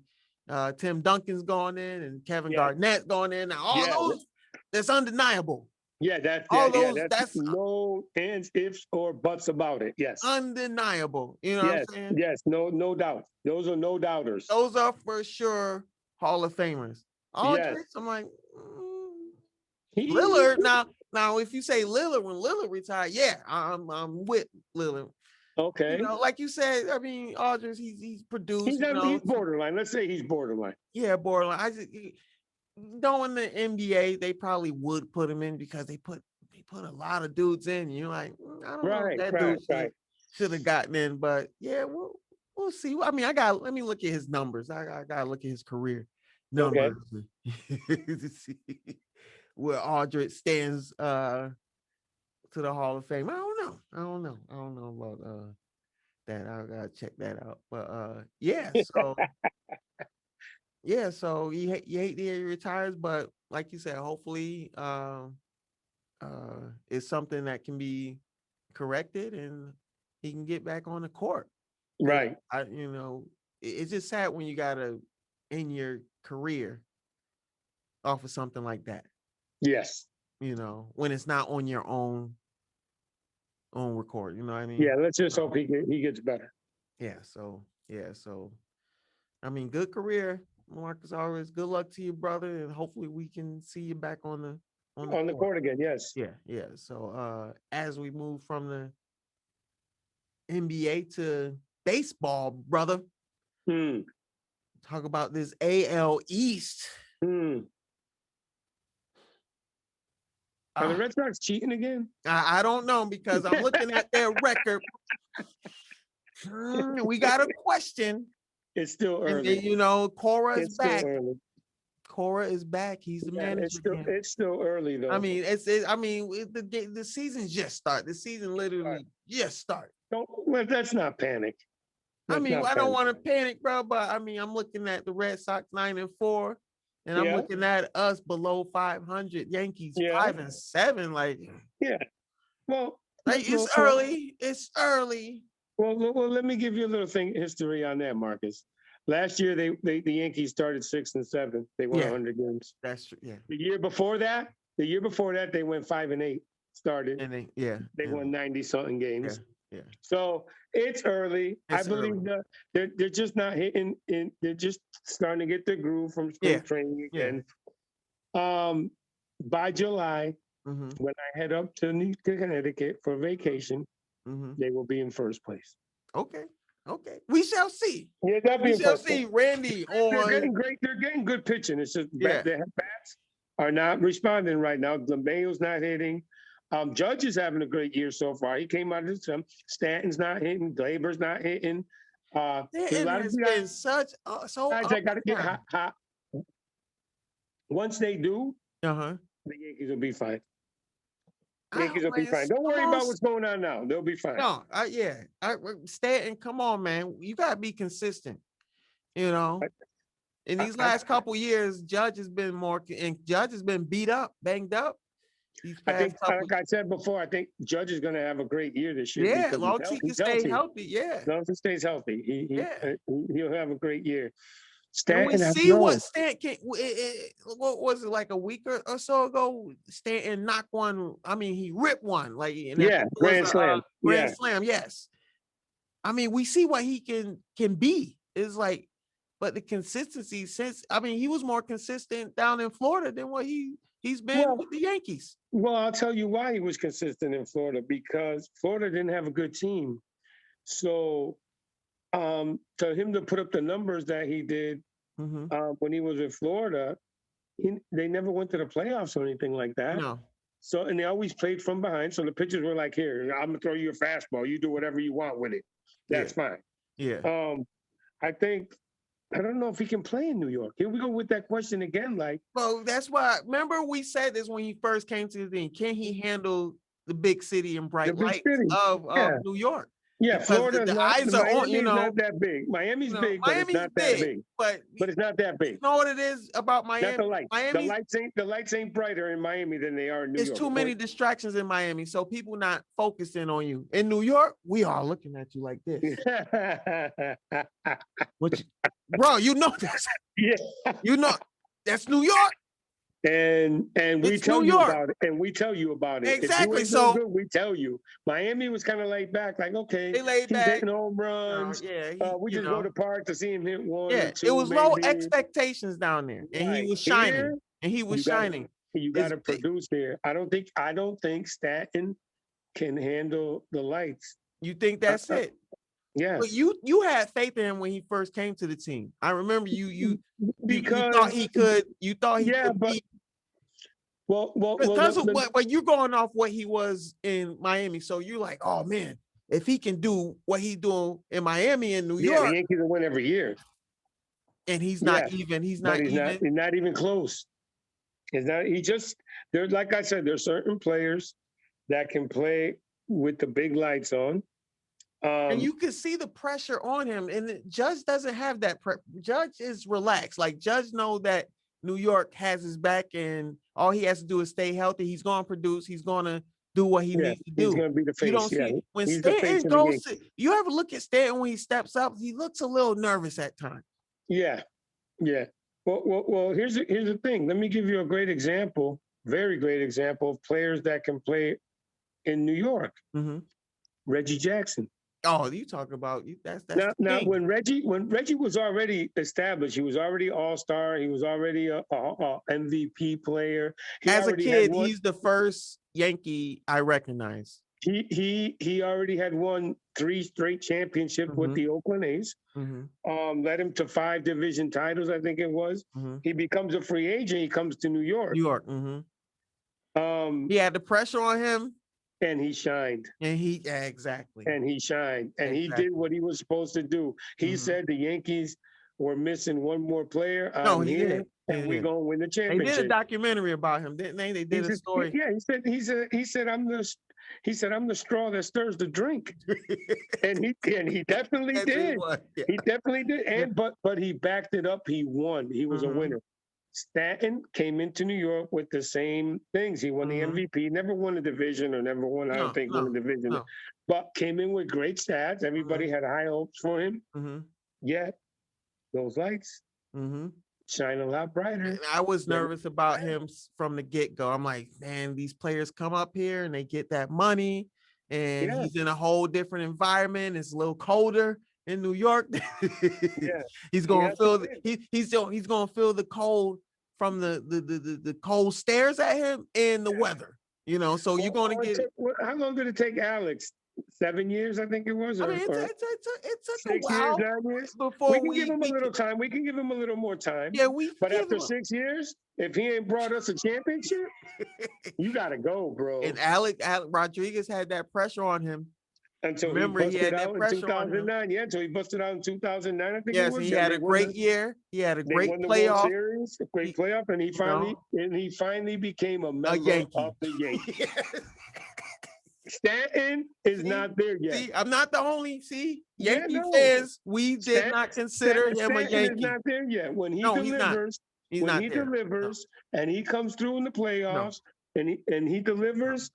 Tim Duncan's going in, and Kevin Garnett's going in. Now all those, that's undeniable. Yeah, that's no ands, ifs, or buts about it. Yes, undeniable. You know what I'm saying? Yes, no doubt. Those are no doubters. Those are for sure Hall of Famers. Aldridge, I'm like, Lillard. Now, if you say Lillard, when Lillard retired, I'm with Lillard. Okay. Like you said, I mean, Aldridge, he's produced. He's borderline. Let's say he's borderline. Yeah, borderline. Knowing the NBA, they probably would put him in because they put a lot of dudes in. You're like, I don't know if that dude should have gotten in, but yeah, we'll see. I mean, let me look at his numbers. I gotta look at his career numbers to see where Aldridge stands to the Hall of Fame. I don't know about that. I gotta check that out. But so so you hate to hear he retires, but like you said, hopefully it's something that can be corrected and he can get back on the court. Right. It's just sad when you gotta end your career off of something like that. Yes. When it's not on your own record, you know what I mean? Yeah, let's just hope he gets better. So I mean, good career, Marcus Aldridge. Good luck to you, brother, and hopefully we can see you back on the On the court. court again, yes. Yeah, yeah. So as we move from the NBA to baseball, brother, Hmm. talk about this AL East. Hmm. Are the Ah, Red Sox cheating again? I don't know because I'm looking at their record. We got a question. It's still And then, early. Cora is It's still back. early. Cora is back. He's the Yeah, manager again. it's still early though. I mean, the season just started. The season literally just started. Let's not panic. I Let's mean, not I don't panic. want to panic, bro, but I mean, I'm looking at the Red Sox 9-4, and I'm Yeah. looking at us below 500, Yankees Yeah. 5-7. Like Yeah. Well, it's early. It's early. Well, let me give you a little history on that, Marcus. Last year, the Yankees started 6-7. They won 100 games. That's true. Yeah. The year before that, they went 5-8. Started. And they won 90-something games. Yeah. So it's early. It's I believe they're just not hitting. They're just starting to get their groove from spring training again. By July, when I head up to Connecticut for vacation, they will be in first place. Okay. We shall see. Yeah, that'll be we shall see. Randy They're getting great. They're getting good pitching. It's just their bats are not responding right now. LeMayo's not hitting. Judge is having a great year so far. He came out of the Stanton's not hitting. Glaber's not hitting. It has been such so. Guys that got to get hot. Once they do, the Yankees will be fine. Yankees will be fine. Don't worry about what's going on now. They'll be fine. No, Stanton, come on, man. You gotta be consistent. In these last couple years, Judge has been beat up, banged up. I think, like I said before, I think Judge is going to have a great year this year. Yeah, as long as he can stay healthy. Yeah, as long as he stays healthy, he'll have a great year. Stanton, and we see what Stanton what was it, like a week or so ago? Stanton knocked one. I mean, he ripped one. Like grand slam. Grand slam. Yes. I mean, we see what he can be. It's like, but the consistency he was more consistent down in Florida than what he's been with the Yankees. Well, I'll tell you why he was consistent in Florida, because Florida didn't have a good team. So to him to put up the numbers that he did when he was in Florida, they never went to the playoffs or anything like that. No. So, and they always played from behind. So the pitchers were like, here, I'm going to throw you a fastball. You do whatever you want with it. That's fine. Yeah. I don't know if he can play in New York. Here we go with that question again. Well, that's why. Remember, we said this when he first came to the thing. Can he handle the big city and bright lights of New York? Yeah, Florida. The eyes are on. Not that big. Miami's big, but it's not that big. But it's not that big. You know what it is about Miami? Not the lights. The lights ain't brighter in Miami than they are in New York. There's too many distractions in Miami, so people not focusing on you. In New York, we are looking at you like this. Bro, you know that's that's New York. And we tell you about it. And we tell you about it. Exactly. So good, we tell you. Miami was kind of laid back, like, okay, they laid back. Hitting home runs. We just go to the park to see him hit one. Yeah, it was low expectations down there, and he was shining. You got to produce there. I don't think Stanton can handle the lights. You think that's it? Yeah. But you had faith in him when he first came to the team. I remember you thought he could. You thought he could be. But you're going off what he was in Miami, so you're like, oh man, if he can do what he's doing in Miami and New York, the Yankees will win every year. And he's not even. He's not even close. He's not. There's, like I said, there's certain players that can play with the big lights on. And you can see the pressure on him, and Judge doesn't have that. Judge is relaxed. Like Judge know that New York has his back, and all he has to do is stay healthy. He's going to produce. He's going to do what he needs to do. He's going to be the face. You don't see when Stanton goes. You ever look at Stanton when he steps up? He looks a little nervous at times. Yeah. Well. Here's the thing. Let me give you a great example, very great example of players that can play in New York. Mm-hmm. Reggie Jackson. Oh, you talking about you? That's Now, the king. when Reggie was already established, he was already All-Star. He was already a MVP player. He As a already had kid, won. he's the first Yankee I recognize. He already had won 3 straight championships with the Oakland A's. Led him to 5 division titles, I think it was. He becomes a free agent. He comes to New York. New York. He had the pressure on him. And he shined. And exactly. And he shined. And he did what he was supposed to do. He said the Yankees were missing one more player. No, he did. And we're gonna win the championship. They did a documentary about him, didn't they? They did a story. Yeah, he said I'm the straw that stirs the drink. and he definitely did. He definitely did. And but he backed it up. He won. He was a winner. Stanton came into New York with the same things. He won the MVP, never won a division or never won, I don't think, won a division, but came in with great stats. Everybody had high hopes for him. Yet, those lights shine a lot brighter. And I was nervous about him from the get-go. I'm like, man, these players come up here and they get that money, and he's in a whole different environment. It's a little colder in New York. He's gonna feel he's gonna feel the cold from the cold stares at him and the weather, you know. So you're gonna get how long did it take Alex? 7 years, I think it was. I mean, it took 6 years, 9 years before we can give him a little time. We can give him a little more time. Yeah, but after 6 years, if he ain't brought us a championship, you gotta go, bro. And Alex Rodriguez had that pressure on him. Until he had that pressure in 2009. Yeah, until he busted out in 2009. I think yes, he had a great year. He had a great playoff. Series, a great playoff, and he finally became a member of the Yankees. Stanton is not there yet. See, I'm not the only. Yankee fans, we did not consider him a Yankee. He's not there yet. When he delivers, and he comes through in the playoffs, and he delivers.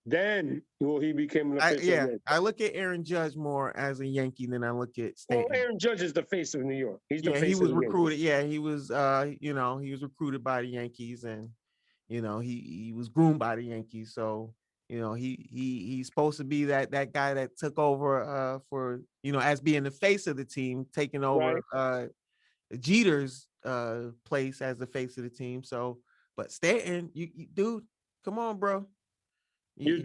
Then he became an official Yankee. I look at Aaron Judge more as a Yankee than I look at Stanton. Well, Aaron Judge is the face of New York. He's the face he was of recruited. Yankees. Yeah, he was. He was recruited by the Yankees, and he was groomed by the Yankees. So he's supposed to be that guy that took over for as being the face of the team, taking over Jeter's place as the face of the team. So, but Stanton, you dude, come on, bro. You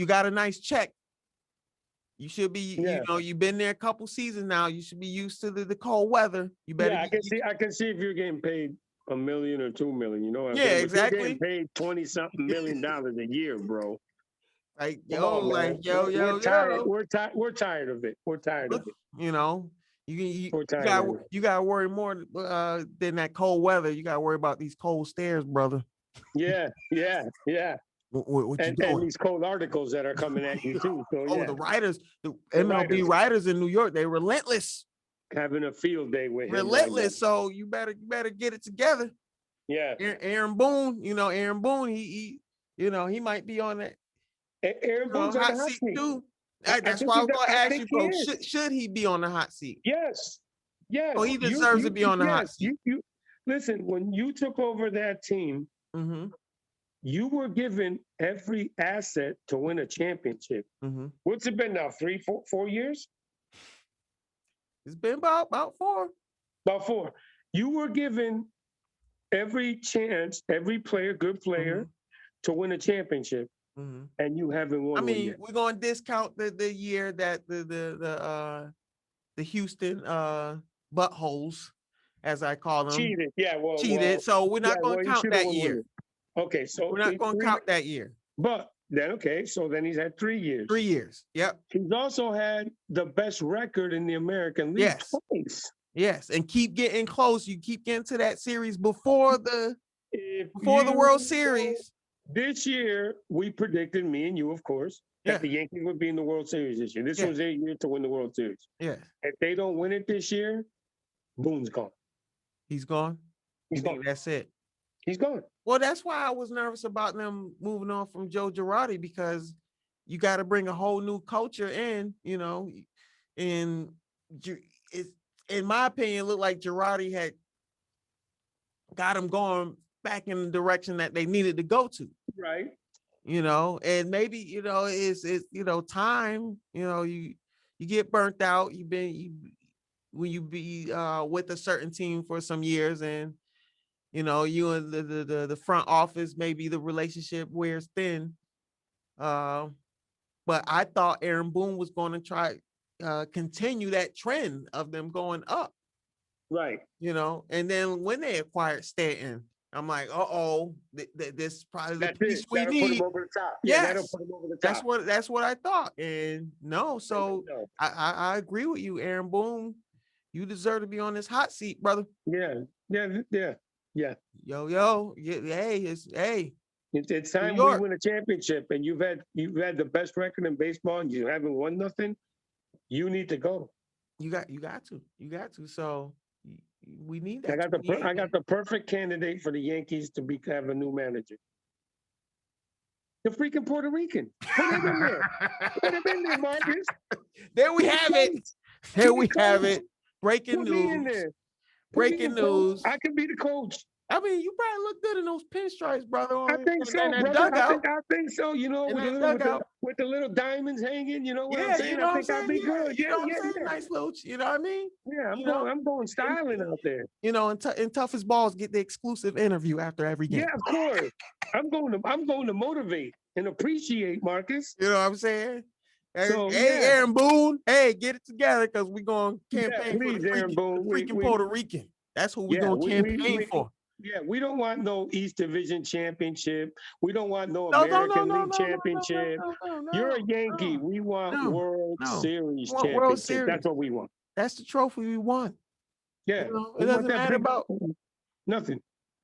got a nice check. You should be, you've been there a couple seasons now. You should be used to the cold weather. You better. Yeah, I can see if you're getting paid $1 million or $2 million. Exactly. You're getting paid $20-something million a year, bro. Like we're tired. We're tired of it. We're tired of it. You got to worry more than that cold weather. You got to worry about these cold stares, brother. Yeah. What and these cold articles that are coming at you too. So, the writers, the MLB writers in New York, they're relentless. Having a field day with him. Relentless. So you better get it together. Yeah. Aaron Boone, Aaron Boone, he might be on that. Aaron Boone's on the hot seat too. That's why I was going to ask you, folks, should he be on the hot seat? Yes. Well, he deserves to be on the hot seat. Listen, when you took over that team, you were given every asset to win a championship. What's it been now? 3, 4 years? It's been about 4. About 4. You were given every chance, every player, good player, to win a championship, and you haven't won. I mean, yet. We're gonna discount the year that the Houston buttholes, as I call them, cheated. Yeah, cheated. So we're not gonna count that year. Okay, so we're not going to count that year. But then, so then he's had 3 years. 3 years. Yep. He's also had the best record in the American League twice. Yes, and keep getting close. You keep getting to that series before the World Series. This year, we predicted, me and you, of course, that the Yankees would be in the World Series this year. This was their year to win the World Series. Yeah. If they don't win it this year, Boone's gone. He's gone? He's gone. That's it. He's gone. Well, that's why I was nervous about them moving on from Joe Girardi, because you got to bring a whole new culture in, and it's, in my opinion, it looked like Girardi had got them going back in the direction that they needed to go to. Right. And maybe, it's time, you get burnt out. When you be with a certain team for some years, and you and the front office, maybe the relationship wears thin. But I thought Aaron Boone was going to try continue that trend of them going up. Right. And then when they acquired Stanton, I'm like, this is probably the piece we that'll need. put him over the top. Yeah, that'll Yes, put him over the top. that's what I thought. And so I agree with you, Aaron Boone. You deserve to be on this hot seat, brother. Yeah. Yo. It's time we win a championship, and you've had the best record in baseball, and you haven't won nothing. You need to go. You got to. So we need that. I got the perfect candidate for the Yankees to have a new manager. The freaking Puerto Rican. Put him in there. Put him in there, Marcus. There we have it. Breaking news. Breaking news. I can be the coach. I mean, you probably look good in those pinstripes, brother. I think so, brother. I think so. With the little diamonds hanging. You know what I'm saying? I think I'll be good. You know what I'm saying? Nice little. You know what I mean? Yeah, I'm going styling out there. And toughest balls get the exclusive interview after every game. Yeah, of course. I'm going to motivate and appreciate, Marcus. You know what I'm saying? Aaron Boone, get it together, because we're going to campaign for the freaking Puerto Rican. That's who we're going to campaign for. Yeah, we don't want no East Division championship. We don't want no American League championship. You're a Yankee. We want World Series championship. World Series. That's what we want. That's the trophy we want. Yeah. It doesn't matter about nothing.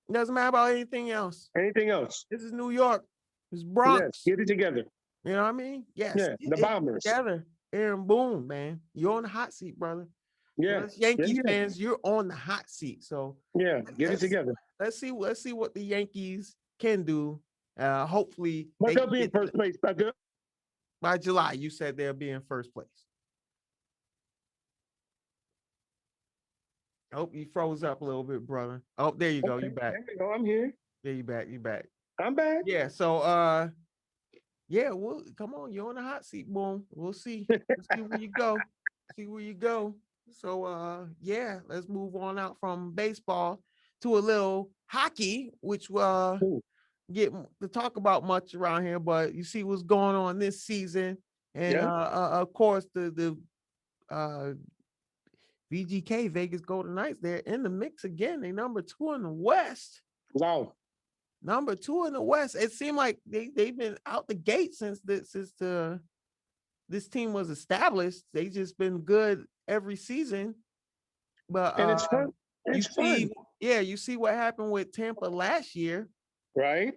It doesn't matter about anything else. This is New York. It's Bronx. Yes, get it together. You know what I mean? Yes. Yeah, the Bombers. Together. Aaron Boone, man. You're on the hot seat, brother. Yeah. Yankees fans, you're on the hot seat. So yeah, get it together. Let's see what the Yankees can do. Hopefully, but they'll be in first place by July. You said they'll be in first place. I hope you froze up a little bit, brother. Oh, there you go. You back. There you go. I'm here. There you back. You back. I'm back. Yeah. So come on. You're on the hot seat, Boom. We'll see. We'll see where you go. See where you go. So let's move on out from baseball to a little hockey, which get to talk about much around here, but you see what's going on this season. And of course the VGK, Vegas Golden Knights, they're in the mix again. They number 2 in the West. Wow. Number 2 in the West. It seemed like they've been out the gate since this team was established. They just been good every season. But and it's fun. You see what happened with Tampa last year. Right.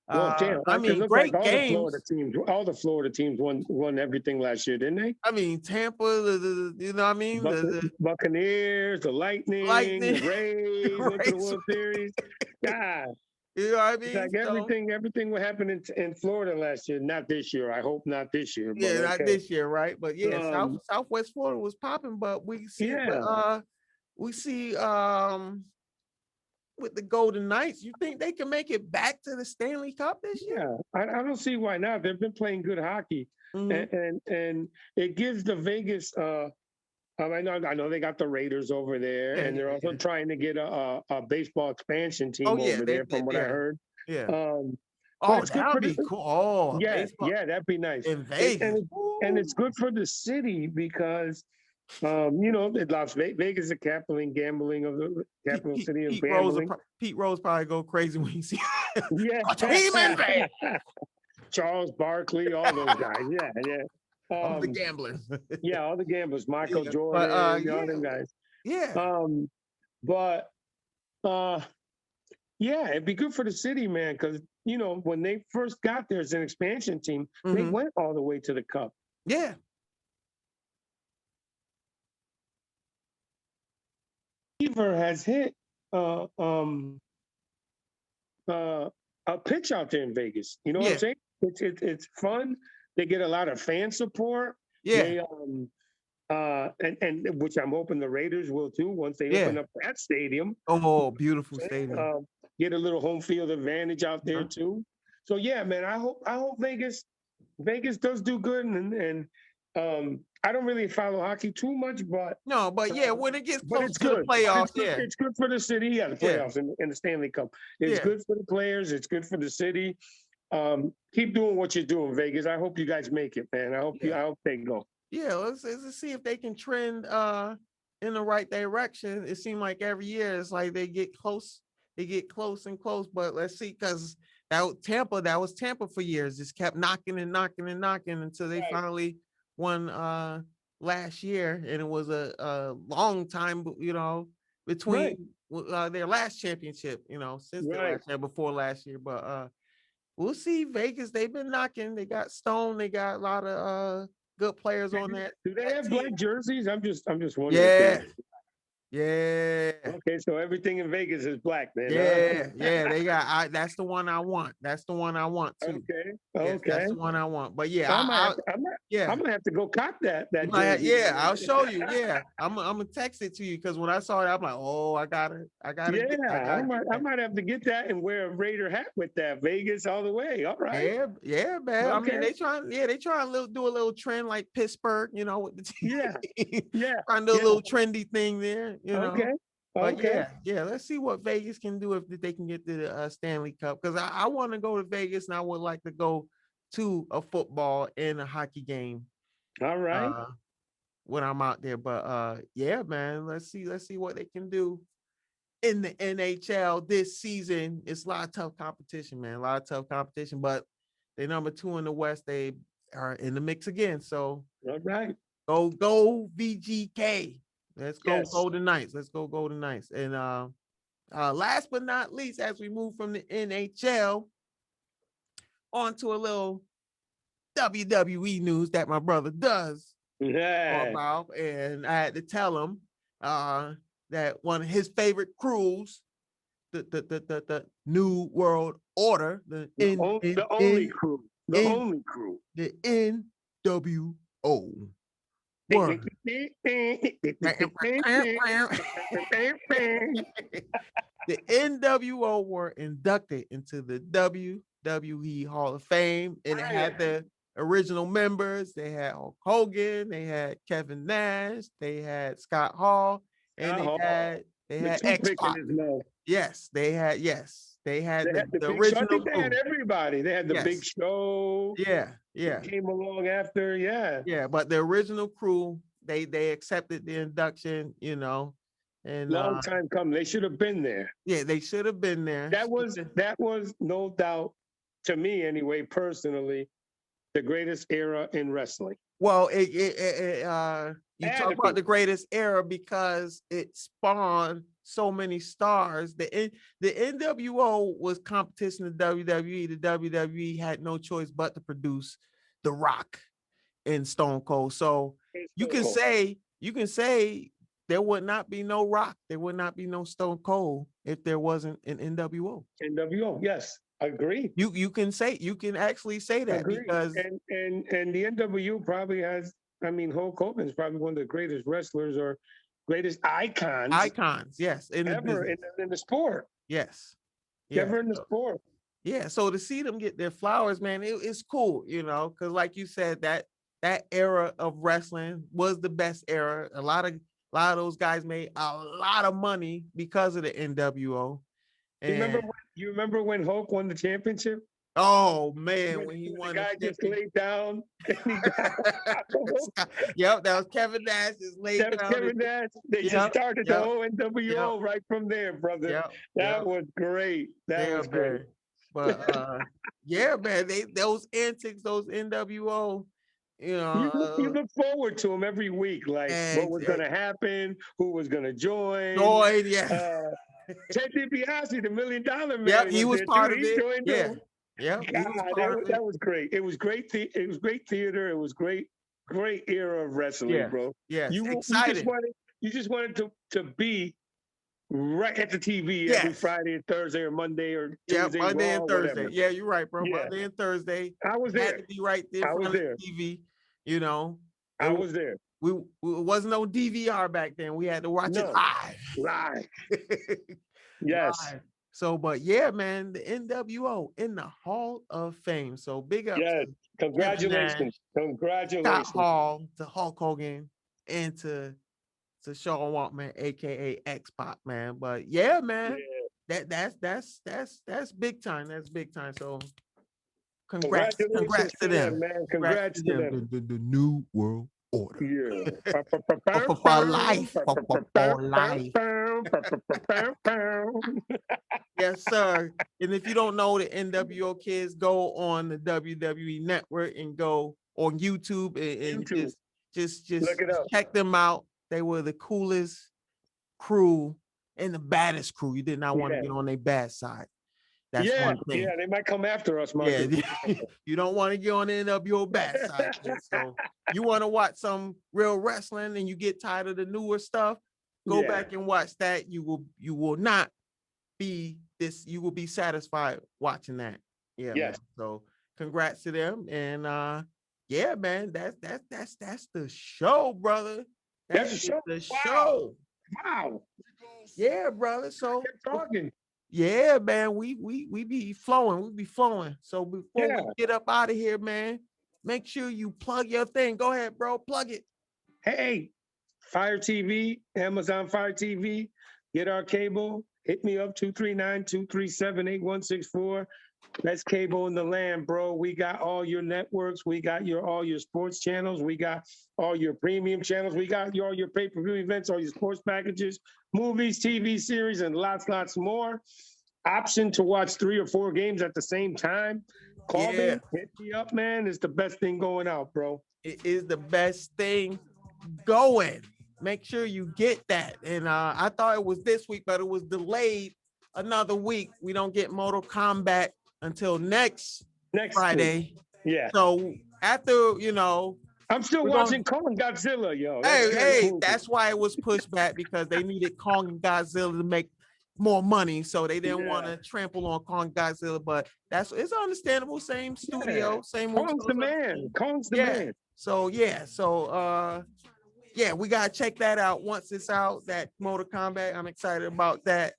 Well, I mean, great games. All the Florida teams won everything last year, didn't they? I mean, Tampa, you know what I mean? The Buccaneers, the Lightning, the Rays, went to the World Series. God. You know what I mean? It's like everything what happened in Florida last year. Not this year. I hope not this year. But not this year, right? But Southwest Florida was popping. But we see, with the Golden Knights, you think they can make it back to the Stanley Cup this year? Yeah, I don't see why not. They've been playing good hockey, and it gives the Vegas. I know they got the Raiders over there, and they're also trying to get a baseball expansion team over there, from what I heard. Yeah. That would be cool. That'd be nice. In Vegas. And it's good for the city because, Las Vegas is the capital of gambling of the capital city of gambling. Pete Rose probably go crazy when he sees Charles Barkley, all those guys. Yeah. All the gamblers. All the gamblers. Michael Jordan, all them guys. Yeah. It'd be good for the city, man, because, when they first got there as an expansion team, they went all the way to the Cup. Yeah. Beaver has hit a pitch out there in Vegas. You know what I'm saying? It's fun. They get a lot of fan support. Yeah. And which I'm hoping the Raiders will too once they open up that stadium. Oh, beautiful stadium. Get a little home field advantage out there too. So man, I hope Vegas does do good, and I don't really follow hockey too much, but No, but yeah, when it gets close it's to the good. playoffs, It's good. yeah, It's good for the city. Yeah, the yeah, playoffs in the Stanley Cup. It's yeah. good for the players. It's good for the city. Keep doing what you're doing, Vegas. I hope you guys make it, man. Yeah. I hope they go. Yeah, let's see if they can trend in the right direction. It seemed like every year it's like they get close and close, but let's see, because that was Tampa for years, just kept knocking and knocking and knocking until they finally won last year, and it was a long time, between their last championship, since their last year, before last year, but we'll see. Vegas, they've been knocking. They got Stone. They got a lot of good players on that. Do they have team. black jerseys? I'm just wondering. Yeah. Yeah. Okay, so everything in Vegas is black, man. Yeah, yeah. They got. That's the one I want. That's the one I want too. Okay, Yes, okay. that's the one I want. But yeah, I'm yeah. gonna have to go cop that jersey. Yeah, I'll show you. Yeah, I'm gonna text it to you, because when I saw it, I'm like, oh, I gotta. Yeah, I might have to get that and wear a Raider hat with that. Vegas all the way. All right. Yeah, man. Okay. I mean, they trying to do a little trend like Pittsburgh, with the team. Yeah. Trying to do a little trendy thing there, Okay. But yeah, let's see what Vegas can do if they can get to the Stanley Cup, because I want to go to Vegas, and I would like to go to a football and a hockey game. All right. When I'm out there, but yeah, man, let's see what they can do in the NHL this season. It's a lot of tough competition, man. A lot of tough competition, but they're number 2 in the West. They are in the mix again. So all right. Go VGK. Let's go Golden Knights. Let's go Golden Knights. And last but not least, as we move from the NHL onto a little WWE news that my brother does about, and I had to tell him that one of his favorite crews, the New World Order, the only crew, the NWO. The NWO were inducted into the WWE Hall of Fame, and it had the original members. They had Hulk Hogan, they had Kevin Nash, they had Scott Hall, and they had X-Pac. Yes, they had the original. I think they had everybody. They had the Big Show. Yeah. Came along after. Yeah, but the original crew, they accepted the induction, and long time coming. They should have been there. Yeah, they should have been there. That was no doubt, to me anyway, personally, the greatest era in wrestling. Well, you talk about the greatest era because it spawned so many stars. The NWO was competition to WWE. The WWE had no choice but to produce The Rock and Stone Cold. So you can say there would not be no Rock, there would not be no Stone Cold if there wasn't an NWO. NWO, yes. Agree. You can actually say that. Agreed. Because and the NWO probably has, Hulk Hogan is probably one of the greatest wrestlers or greatest icons. Yes, ever in the sport. Yes. Ever in the sport. Yeah. So to see them get their flowers, man, it's cool, because like you said, that era of wrestling was the best era. A lot of those guys made a lot of money because of the NWO. And you remember when Hulk won the championship? Oh man, when he won, the guy just laid down. Yep, that was Kevin Nash. Just laid down. Kevin Nash. They just started the whole NWO right from there, brother. That was great. That was great. But yeah, man, those antics, those NWO. You look forward to them every week, like what was going to happen, who was going to join. Ted DiBiase, the $1 Million Man. Yeah, he was part of it. That was great. It was great. It was great theater. It was great era of wrestling, bro. Yeah, excited. You just wanted to be right at the TV every Friday and Thursday or Monday or Tuesday. Monday and Thursday. Whatever. Yeah, you're right, bro. Yeah. Monday and Thursday. I was there. Had to be right there in front of the TV. I was there. We wasn't no DVR back then. We had to watch it live. Yes. So, but yeah, man, the NWO in the Hall of Fame. So big ups Yes. to Kevin Congratulations. Nash, Scott Congratulations. Hall, to Hulk Hogan, and to Sean Waltman, aka X Pac, man. But yeah, man, Yeah. that's big time. That's big time. So Congratulations congrats to to them, them. man. Congrats to Congrats to them. them. The new world order. Yeah. For life. For life. Yes, sir. And if you don't know the NWO kids, go on the WWE network and go on YouTube and YouTube. just Look it up. check them out. They were the coolest crew and the baddest crew. You did not want to Yeah. get on their bad side. That's Yeah. one thing. Yeah. They might come after us, Mark. Yeah, you don't want to get on the NWO bad side, kids. So you want to watch some real wrestling and you get tired of the newer stuff, go back and watch that. You will not be this, you will be satisfied watching that. Yeah, Yes. man. So congrats to them. And yeah, man, that's the show, brother. That's the show. The Wow. show. Wow. Yeah, brother. So Keep talking. yeah, man, we be flowing. We be flowing. So before we get up out of here, man, make sure you plug your thing. Go ahead, bro. Plug it. Hey, Fire TV, Amazon Fire TV, get our cable. Hit me up 239-237-8164. Best cable in the land, bro. We got all your networks. We got all your sports channels. We got all your premium channels. We got all your pay-per-view events, all your sports packages, movies, TV series, and lots more. Option to watch 3 or 4 games at the same time. Call me, hit me up, man. It's the best thing going out, bro. It is the best thing going. Make sure you get that. And I thought it was this week, but it was delayed another week. We don't get Mortal Kombat until next Friday. Week. Yeah. So after, I'm still watching Kong Godzilla, yo. That's why it was pushed back, because they needed Kong and Godzilla to make more money. So they didn't want to trample on Kong Godzilla, but it's understandable. Same studio, same. Kong's the man. Kong's the man. So we gotta check that out once it's out, that Mortal Kombat. I'm excited about that.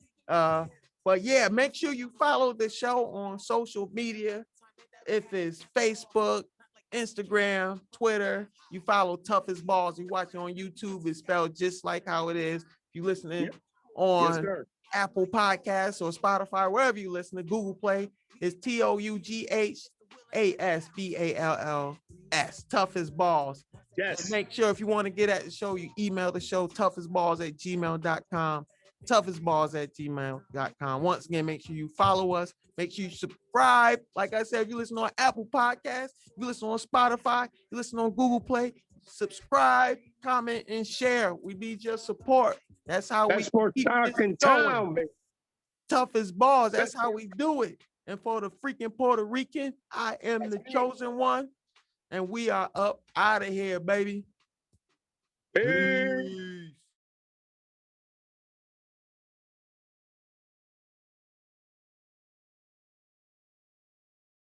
But yeah, make sure you follow the show on social media. If it's Facebook, Instagram, Twitter, you follow Tough as Balls. You watch it on YouTube, it's spelled just like how it is. If you listening on Apple Podcasts or Spotify, wherever you listen to, Google Play, it's TOUGHASBALLS. Tough as Balls. Yes. And make sure if you want to get at the show, you email the show toughasballs@gmail.com. toughasballs@gmail.com. Once again, make sure you follow us. Make sure you subscribe. Like I said, if you listen on Apple Podcasts, you listen on Spotify, you listen on Google Play, subscribe, comment, and share. We need your support. That's how we keep this going. Tough as Balls. That's how we do it. And for the freaking Puerto Rican, I am the chosen one. And we are up out of here, baby. Peace.